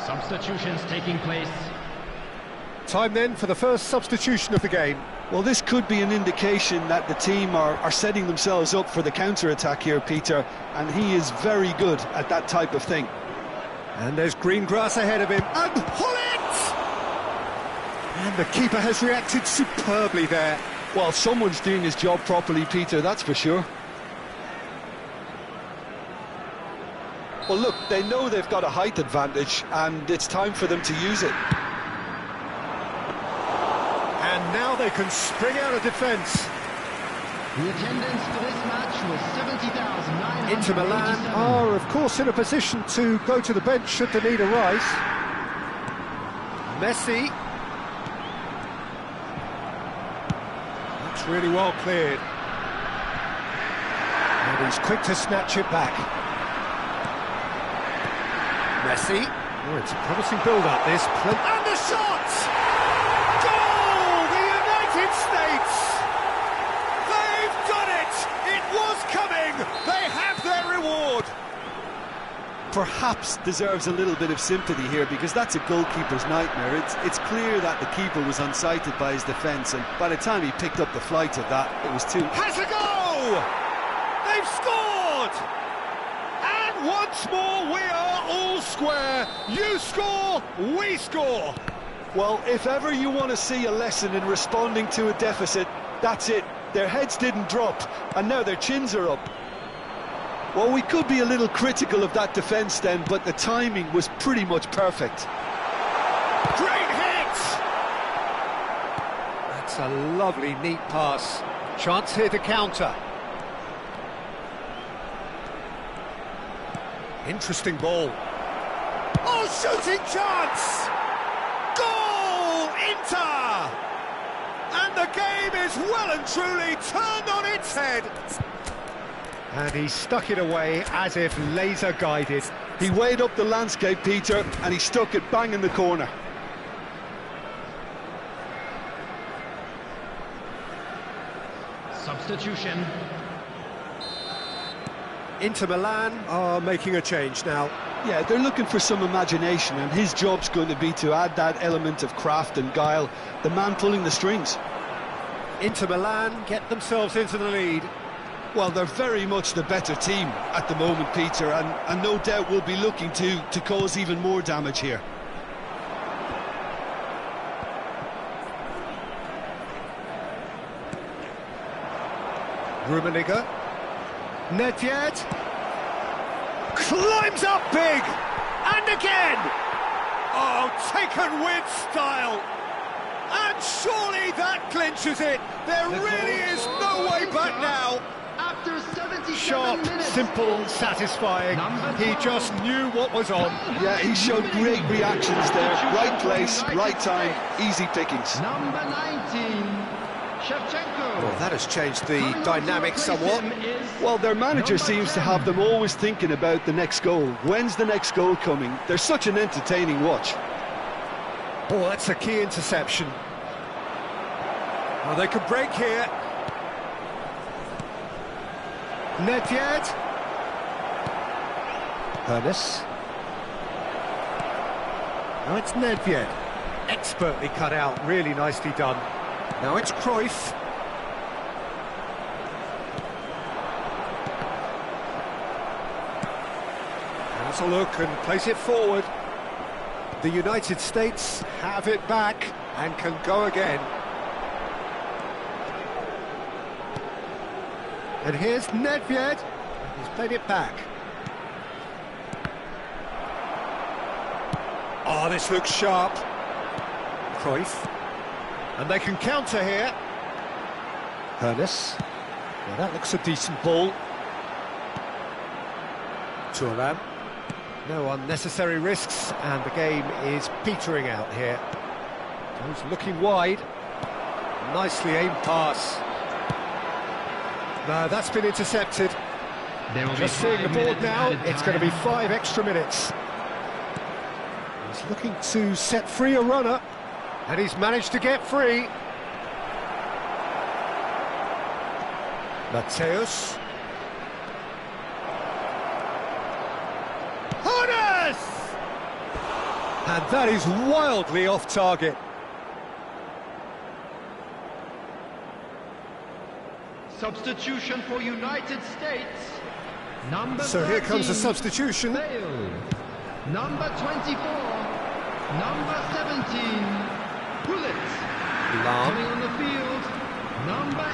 Substitutions taking place. Time then for the first substitution of the game. Well, this could be an indication that the team are setting themselves up for the counter-attack here, Peter, and he is very good at that type of thing. And there's green grass ahead of him. And Hullet! And the keeper has reacted superbly there. Well, someone's doing his job properly, Peter, that's for sure. Well, look, they know they've got a height advantage, and it's time for them to use it. And now they can spring out of defence. The attendance for this match was 70,987. Inter Milan are, of course, in a position to go to the bench should the need arise. Messi. That's really well cleared. And he's quick to snatch it back. Messi. Oh, it's a promising build-up, this. And the shot! Goal! The United States! They've done it! It was coming! They have their reward! Perhaps deserves a little bit of sympathy here, because that's a goalkeeper's nightmare. It's clear that the keeper was unsighted by his defence, and by the time he picked up the flight of that, it was too... Has a go! They've scored! And once more we are all square. You score, we score. Well, if ever you want to see a lesson in responding to a deficit, that's it. Their heads didn't drop, and now their chins are up. Well, we could be a little critical of that defence then, but the timing was pretty much perfect. Great hit! That's a lovely, neat pass. Chance here to counter. Interesting ball. Oh, shooting chance! Goal! Inter! And the game is well and truly turned on its head. And he stuck it away as if laser-guided. He weighed up the landscape, Peter, and he stuck it bang in the corner. Substitution. Inter Milan are making a change now. Yeah, they're looking for some imagination, and his job's going to be to add that element of craft and guile, the man pulling the strings. Inter Milan get themselves into the lead. Well, they're very much the better team at the moment, Peter, and no doubt will be looking to cause even more damage here. Rummenigge. Nedved. Climbs up big! And again! Oh, taken with style! And surely that clinches it! There really is no way back now! After 77 Sharp, minutes. simple, satisfying. He just knew what was on. Yeah, he showed great reactions there. Right place, right time, easy pickings. Number 19, Shevchenko. Well, that has changed the dynamic somewhat. Well, their manager seems to have them always thinking about the next goal. When's the next goal coming? They're such an entertaining watch. Oh, that's a key interception. Well, they could break here. Nedved. Hernes. Now it's Nedved. Expertly cut out, really nicely done. Now it's Cruyff. Has a look and plays it forward. The United States have it back and can go again. And here's Nedved. He's played it back. Oh, this looks sharp. Cruyff. And they can counter here. Hernes. Now that looks a decent ball. Thuram. No unnecessary risks, and the game is petering out here. Goes looking wide. Nicely aimed pass. No, that's been intercepted. Just seeing the board now, it's going to be 5 extra minutes. He's looking to set free a runner, and he's managed to get free. Mateus. Hernes! And that is wildly off target. Substitution for United States. Number So here comes the 13, substitution. Bale. Number 24, number 17, Pullet. Coming on the field, number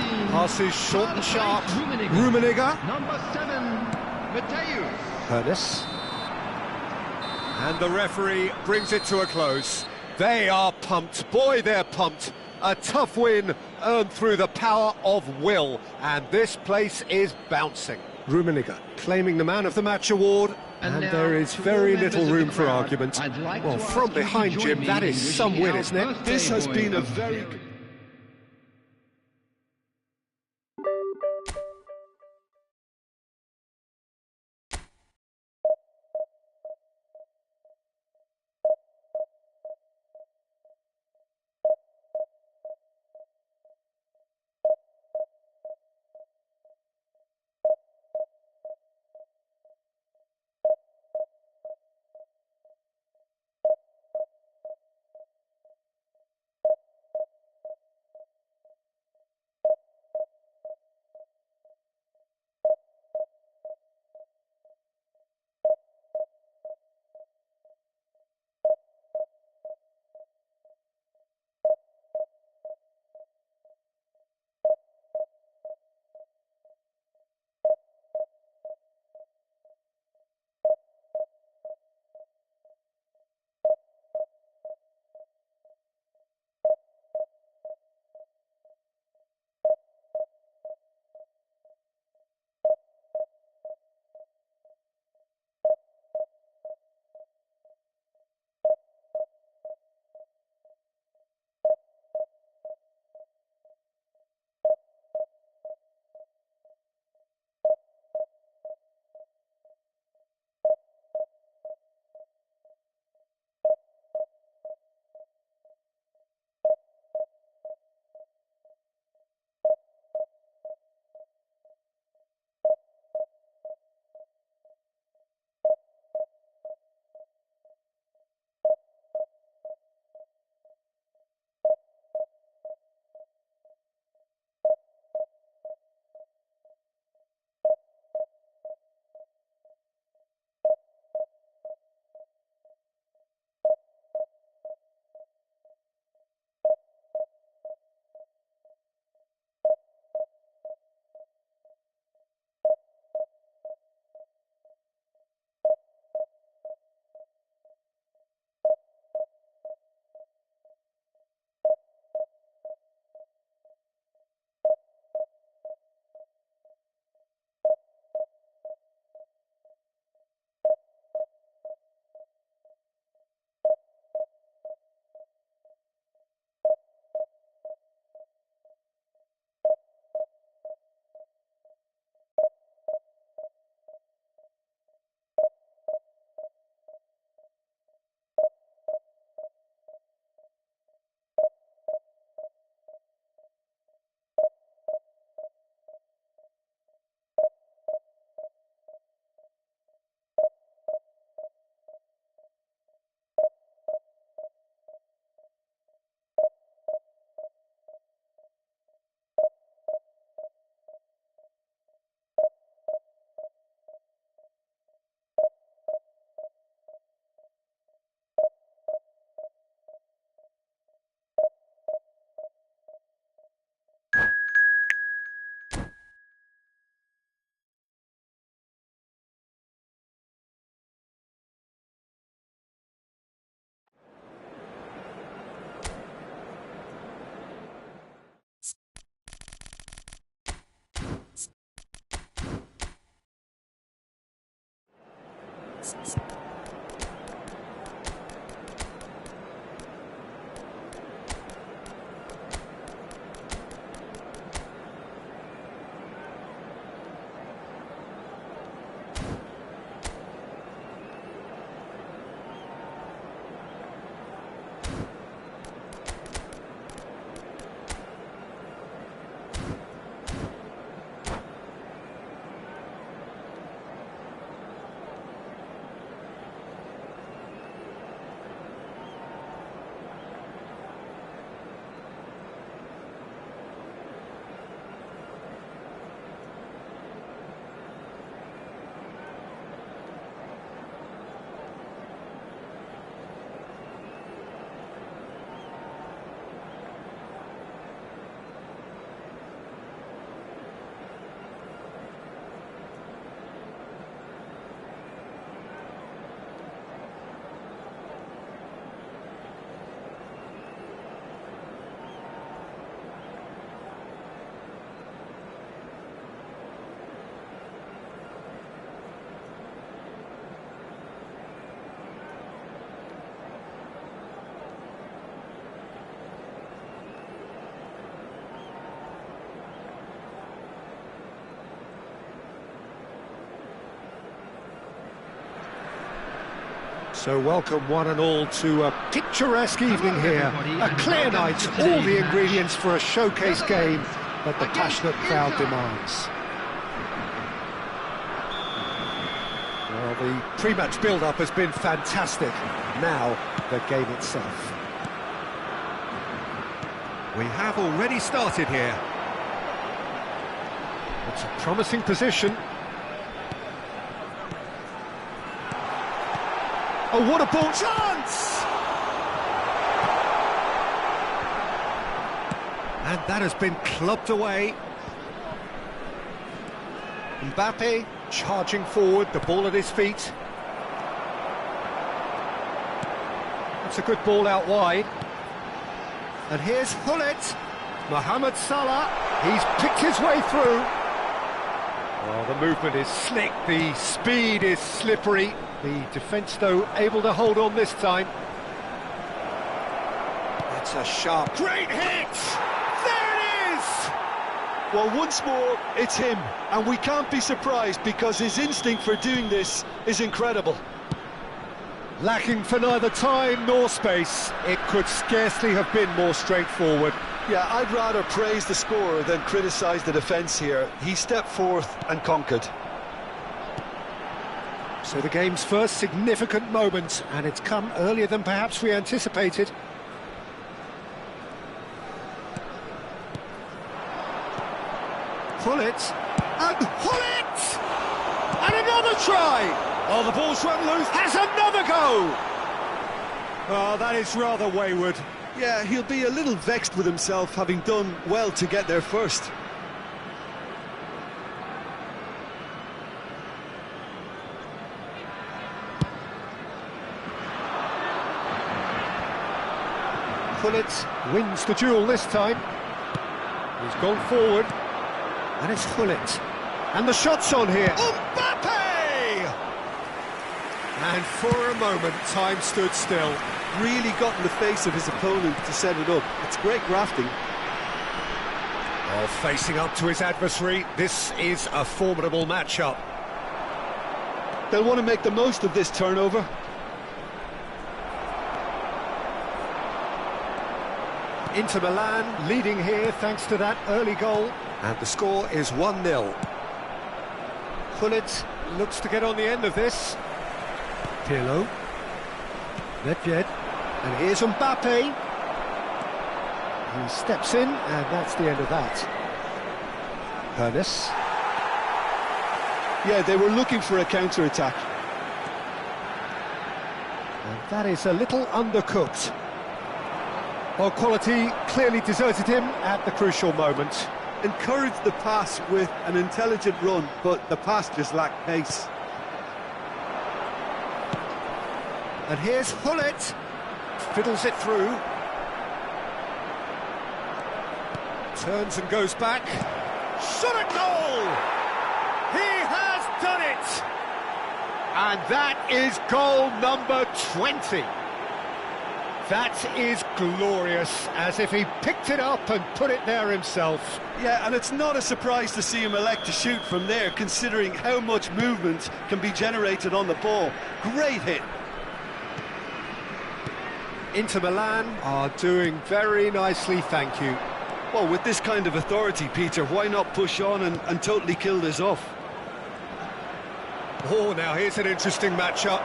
18. Passes short and sharp. Rummenigge. Rummenigge. Number 7, Mateus. Hernes. And the referee brings it to a close. They are pumped. Boy, they're pumped. A tough win earned through the power of will. And this place is bouncing. Rummenigge claiming the Man of the Match award. And there is very little room for argument. Well, from behind, Jim, that is some win, isn't it? This has been a very good... So welcome one and all to a picturesque evening here. A clear night, all the ingredients for a showcase game that the passionate crowd demands. Well, the pre-match build-up has been fantastic. Now, the game itself. We have already started here. It's a promising position. Oh, what a ball chance! And that has been clubbed away. Mbappe charging forward, the ball at his feet. That's a good ball out wide. And here's Gullit. Mohamed Salah, he's picked his way through. Well, the movement is slick, the speed is slippery. The defence, though, able to hold on this time. That's a sharp... Great hit! There it is! Well, once more, it's him, and we can't be surprised because his instinct for doing this is incredible. Lacking for neither time nor space. It could scarcely have been more straightforward. Yeah, I'd rather praise the scorer than criticise the defence here. He stepped forth and conquered. So the game's first significant moment, and it's come earlier than perhaps we anticipated. Gullit, and Gullit! And another try! Oh, the ball's run loose, has another go! Oh, that is rather wayward. Yeah, he'll be a little vexed with himself, having done well to get there first. Gullit wins the duel this time. He's gone forward, and it's Gullit. And the shot's on here. Mbappe! And for a moment, time stood still. Really got in the face of his opponent to set it up. It's great grafting. Well, facing up to his adversary, this is a formidable matchup. They'll want to make the most of this turnover. Inter Milan leading here thanks to that early goal. And the score is 1-0. Gullit looks to get on the end of this. Pirlo. Nedved. And here's Mbappe. He steps in, and that's the end of that. Hoeneß. Yeah, they were looking for a counter-attack. And that is a little undercooked. Well, quality clearly deserted him at the crucial moment. Encouraged the pass with an intelligent run, but the pass just lacked pace. And here's Gullit. Fiddles it through. Turns and goes back. Shot at goal! He has done it! And that is goal number 20. That is glorious, as if he picked it up and put it there himself. Yeah, and it's not a surprise to see him elect to shoot from there, considering how much movement can be generated on the ball. Great hit. Inter Milan are doing very nicely, thank you. Well, with this kind of authority, Peter, why not push on and totally kill this off? Oh, now here's an interesting matchup.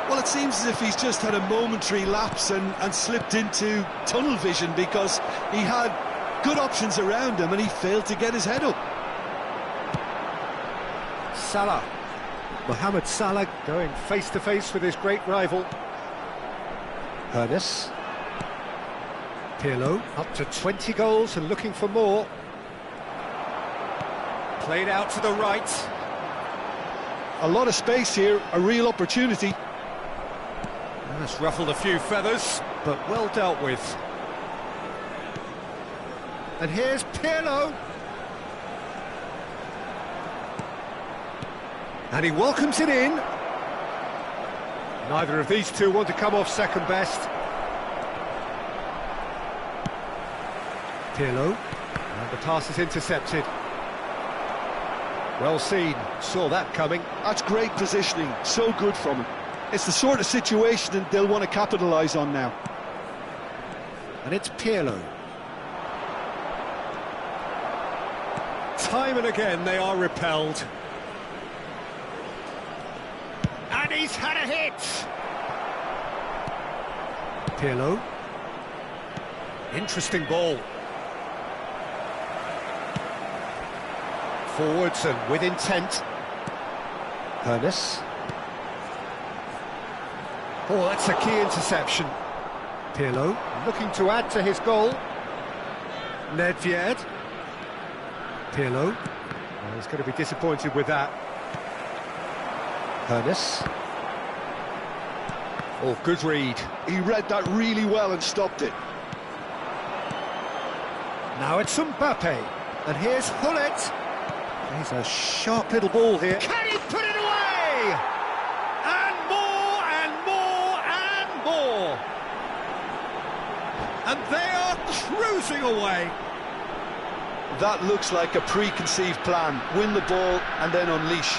Well, it seems as if he's just had a momentary lapse and slipped into tunnel vision, because he had good options around him and he failed to get his head up. Salah. Mohamed Salah going face-to-face with his great rival. Hoeneß. Pirlo, up to 20 goals and looking for more. Played out to the right. A lot of space here, a real opportunity. That's ruffled a few feathers, but well dealt with. And here's Pirlo. And he welcomes it in. Neither of these two want to come off second best. Pirlo. And the pass is intercepted. Well seen, saw that coming. That's great positioning, so good from him. It's the sort of situation that they'll want to capitalise on now. And it's Pirlo. Time and again they are repelled. And he's had a hit! Pirlo. Interesting ball. Forwards and with intent. Hoeneß. Oh, that's a key interception. Pirlo looking to add to his goal. Nedved. Pirlo. Oh, he's going to be disappointed with that. Hoeneß. Oh, good read. He read that really well and stopped it. Now it's Mbappe. And here's Hullet. He's a sharp little ball here. Can he put it away? And more and more and more. And they are cruising away. That looks like a preconceived plan. Win the ball and then unleash.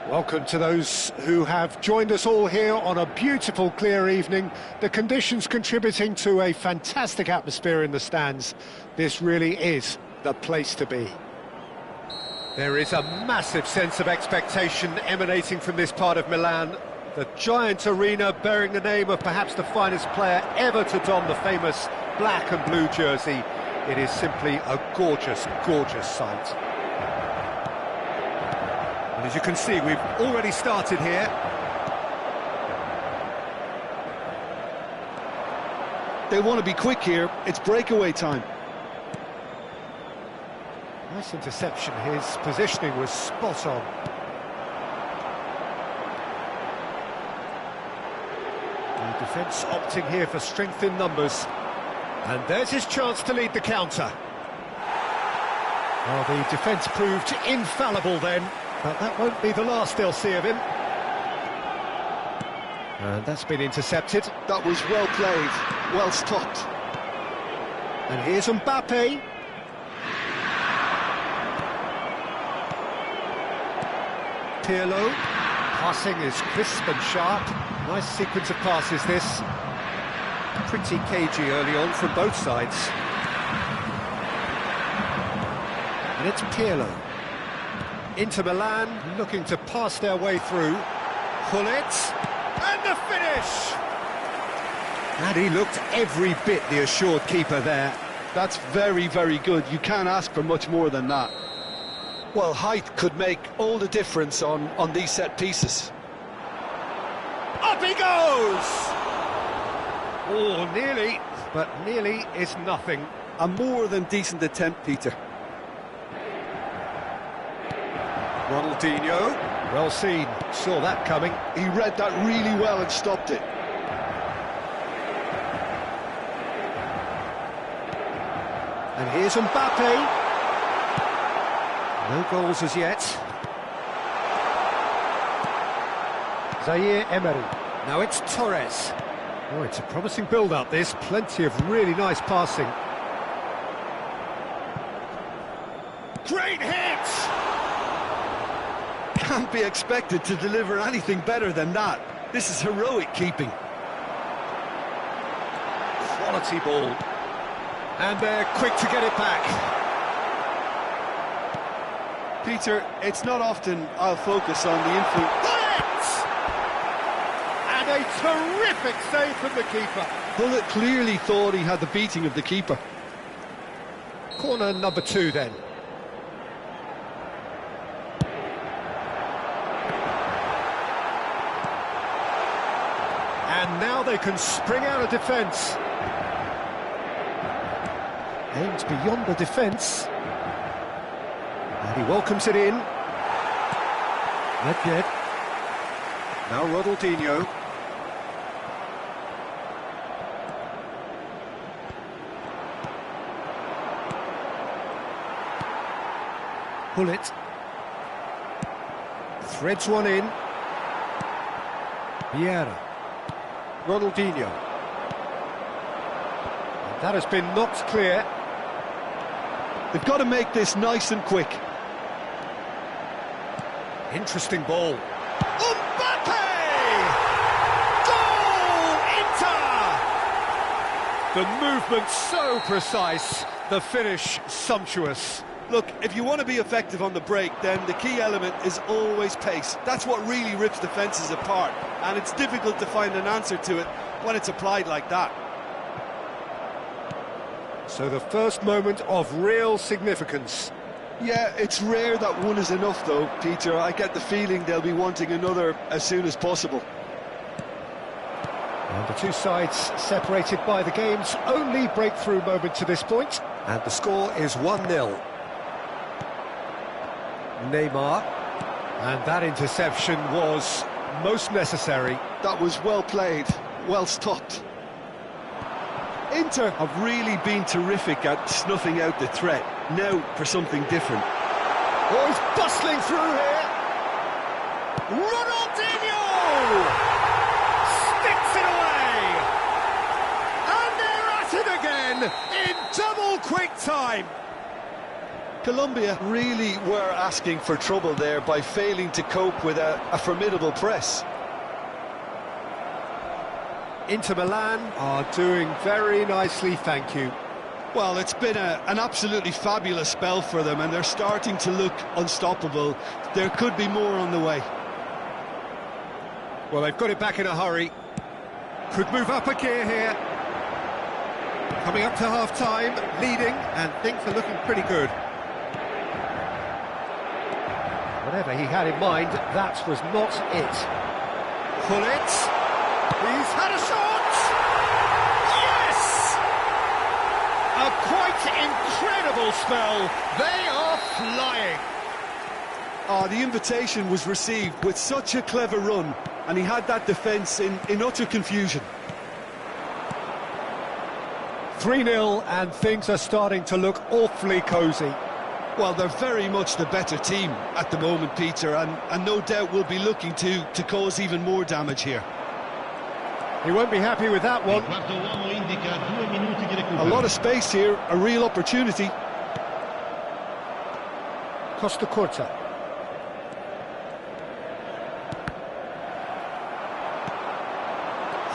Welcome to those who have joined us all here on a beautiful, clear evening. The conditions contributing to a fantastic atmosphere in the stands. This really is the place to be. There is a massive sense of expectation emanating from this part of Milan. The giant arena bearing the name of perhaps the finest player ever to don the famous black and blue jersey. It is simply a gorgeous, gorgeous sight. And as you can see, we've already started here. They want to be quick here. It's breakaway time. Nice interception. His positioning was spot on. The defence opting here for strength in numbers. And there's his chance to lead the counter. Well, the defence proved infallible then, but that won't be the last they'll see of him. And that's been intercepted. That was well played, well stopped. And here's Mbappe. Pirlo. Passing is crisp and sharp. Nice sequence of passes, this. Pretty cagey early on from both sides. And it's Pirlo. Inter Milan looking to pass their way through. Gullit, and the finish! And he looked every bit the assured keeper there. That's very, very good. You can't ask for much more than that. Well, height could make all the difference on these set pieces. Up he goes! Oh, nearly, but nearly is nothing. A more than decent attempt, Peter. Ronaldinho, Well seen, saw that coming. He read that really well and stopped it. And here's Mbappe. No goals as yet. Zaire Emery. now it's Torres. Oh, it's a promising build-up, this. Plenty of really nice passing. Great hit! Can't be expected to deliver anything better than that. This is heroic keeping. Quality ball. And they're quick to get it back. Peter, it's not often I'll focus on the influence. And a terrific save from the keeper. Gullit clearly thought he had the beating of the keeper. Corner number 2 then. And now they can spring out of defence. Aimed beyond the defence. And he welcomes it in. Not yet. Now Ronaldinho. Gullit. Threads one in. Vieira. Ronaldinho. And that has been knocked clear. They've got to make this nice and quick. Interesting ball. Mbappe! Goal! Inter! The movement so precise, the finish sumptuous. Look, if you want to be effective on the break, then the key element is always pace. That's what really rips defences apart, and it's difficult to find an answer to it when it's applied like that. So the first moment of real significance. Yeah, it's rare that one is enough though, Peter. I get the feeling they'll be wanting another as soon as possible. And the two sides separated by the game's only breakthrough moment to this point. And the score is 1-0. Neymar. And that interception was most necessary. That was well played, well stopped. Inter have really been terrific at snuffing out the threat. Now for something different. Oh, he's bustling through here. Ronaldinho! Sticks it away! And they're at it again in double quick time. Colombia really were asking for trouble there by failing to cope with a formidable press. Inter Milan are doing very nicely, thank you. Well, it's been an absolutely fabulous spell for them, and they're starting to look unstoppable. There could be more on the way. Well, they've got it back in a hurry. Could move up a gear here. Coming up to half-time, leading, and things are looking pretty good. Whatever he had in mind, that was not it. Gullit. He's had a shot! Yes! A quite incredible spell. They are flying. Oh, the invitation was received with such a clever run, and he had that defence in utter confusion. 3-0, and things are starting to look awfully cosy. Well, they're very much the better team at the moment, Peter, and no doubt will be looking to cause even more damage here. He won't be happy with that one. A lot of space here, a real opportunity. Costa Curta.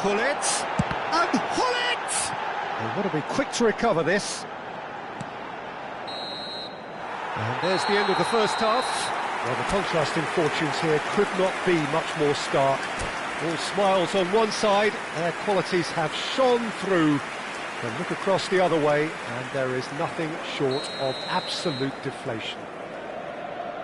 Gullit. And Gullit! They want to be quick to recover this. And there's the end of the first half. Well, the contrasting fortunes here could not be much more stark. All smiles on one side, their qualities have shone through. Then look across the other way, and there is nothing short of absolute deflation.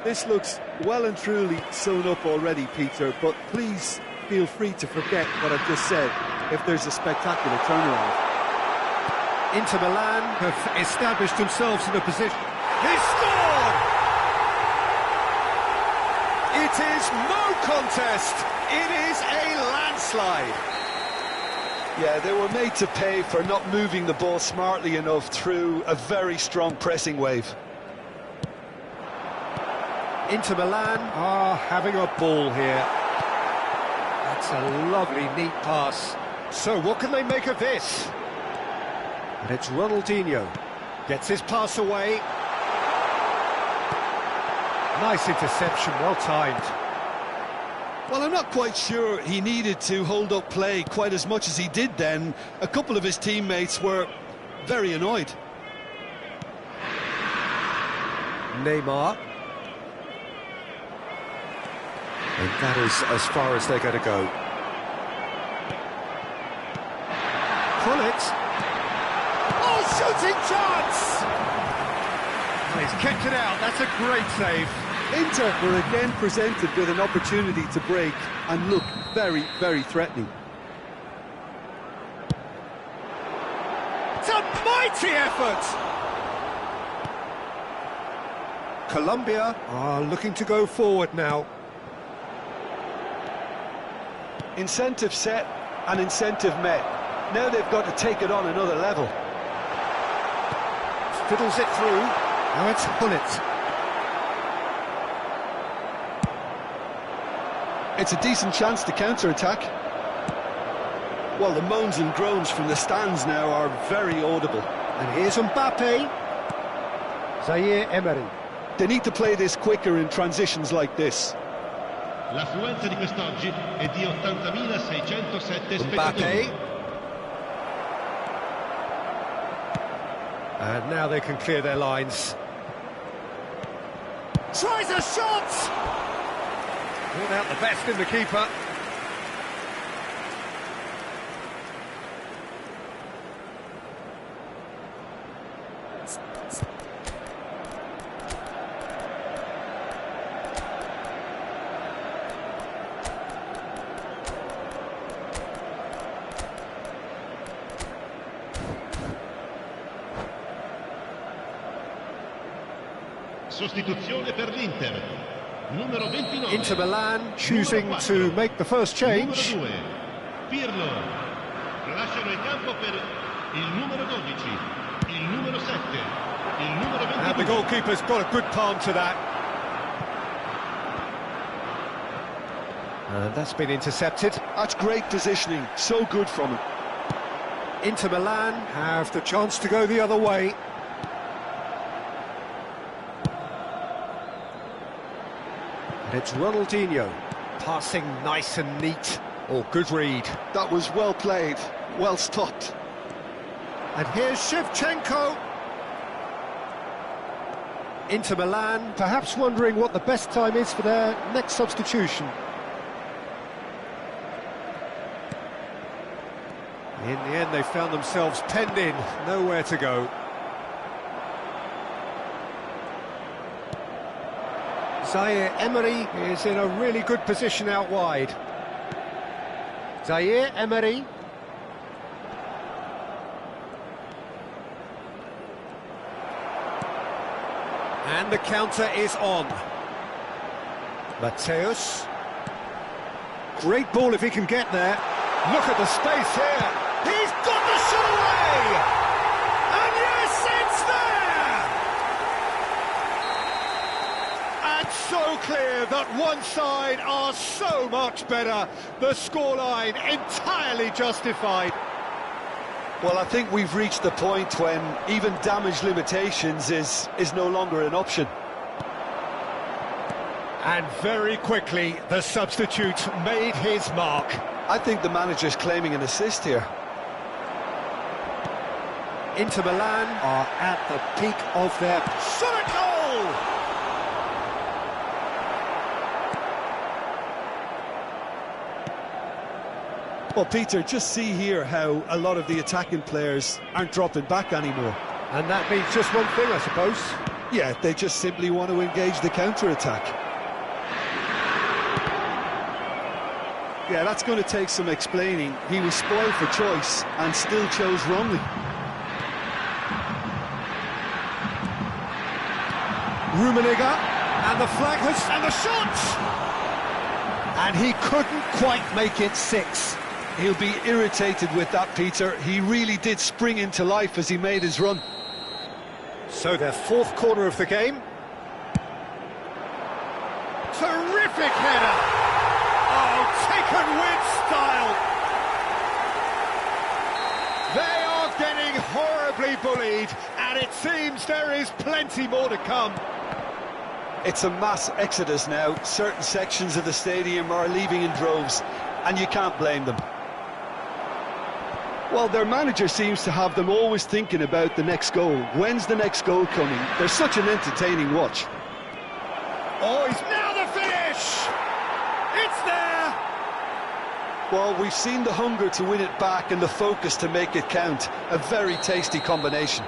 This looks well and truly sewn up already, Peter, but please feel free to forget what I've just said if there's a spectacular turnaround. Inter Milan have established themselves in a position. He scored! It is no contest. It is a landslide. Yeah, they were made to pay for not moving the ball smartly enough through a very strong pressing wave. Inter Milan are having a ball here. That's a lovely, neat pass. So what can they make of this? And it's Ronaldinho. Gets his pass away. Nice interception, well timed. Well, I'm not quite sure he needed to hold up play quite as much as he did then. A couple of his teammates were very annoyed. Neymar. And that is as far as they're going to go. Gullit. Oh, shooting chance! Oh, he's kept it out, that's a great save. Inter were again presented with an opportunity to break and look very, very threatening. It's a mighty effort! Colombia are looking to go forward now. Incentive set and incentive met. Now they've got to take it on another level. Fiddles it through. Now it's Gullit. It's a decent chance to counter-attack. Well, the moans and groans from the stands now are very audible. And here's Mbappe. Zaire Emery. They need to play this quicker in transitions like this. L'affluenza di quest'oggi è di 80.607 spettatori. Mbappe. And now they can clear their lines. Tries a shot! Brought out the best in the keeper. Sostituzione per l'Inter. Numero 29. Inter Milan choosing to make the first change. Numero 2. Pirlo. Lasciano il campo per il numero 12, il numero 7, il numero 22. And the goalkeeper's got a good palm to that. And that's been intercepted. That's great positioning, so good from him. Inter Milan have the chance to go the other way. And it's Ronaldinho, passing nice and neat. Oh, good read. That was well played, well stopped. And here's Shevchenko. Inter Milan, perhaps wondering what the best time is for their next substitution. In the end, they found themselves penned in, nowhere to go. Zaire Emery is in a really good position out wide. Zaire Emery. And the counter is on. Mateus. Great ball if he can get there. Look at the space here. He's got the shot away! And yes, it's there! And so clear that one side are so much better. The scoreline entirely justified. Well, I think we've reached the point when even damage limitations is no longer an option. And very quickly, the substitute made his mark. I think the manager's claiming an assist here. Inter Milan are at the peak of their shot at goal! Well, Peter, just see here how a lot of the attacking players aren't dropping back anymore. And that means just one thing, I suppose. Yeah, they just simply want to engage the counter-attack. Yeah, that's going to take some explaining. He was spoiled for choice and still chose wrongly. Rummenigge, and the flag has... and the shot! And he couldn't quite make it 6. He'll be irritated with that, Peter. He really did spring into life as he made his run. So their fourth quarter of the game. Terrific header! Oh, taken with style! They are getting horribly bullied, and it seems there is plenty more to come. It's a mass exodus now. Certain sections of the stadium are leaving in droves, and you can't blame them. Well, their manager seems to have them always thinking about the next goal. When's the next goal coming? They're such an entertaining watch. Oh, he's now the finish! It's there! Well, we've seen the hunger to win it back and the focus to make it count. A very tasty combination.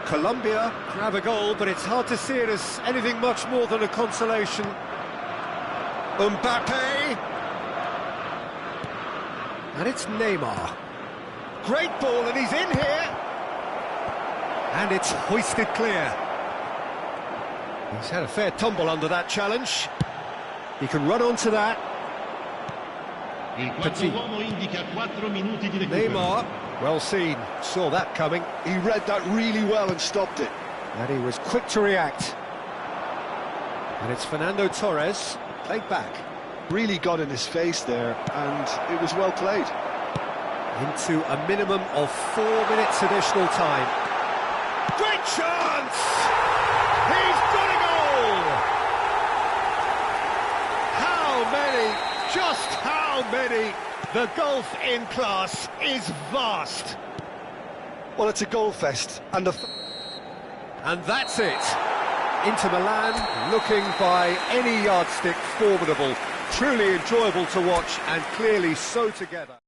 Colombia grab a goal, but it's hard to see it as anything much more than a consolation. Mbappe. And it's Neymar. Great ball, and he's in here. And it's hoisted clear. He's had a fair tumble under that challenge. He can run onto that. Il quarto uomo indica 4 minuti di recupero. Neymar, well seen, saw that coming. He read that really well and stopped it. And he was quick to react. And it's Fernando Torres, played back. Really got in his face there, and it was well played. Into a minimum of 4 minutes additional time. Great chance! He's got a goal! How many? Just how many? The gulf in class is vast. Well, it's a goal fest, and that's it. Inter Milan looking by any yardstick formidable. Truly enjoyable to watch, and clearly so together.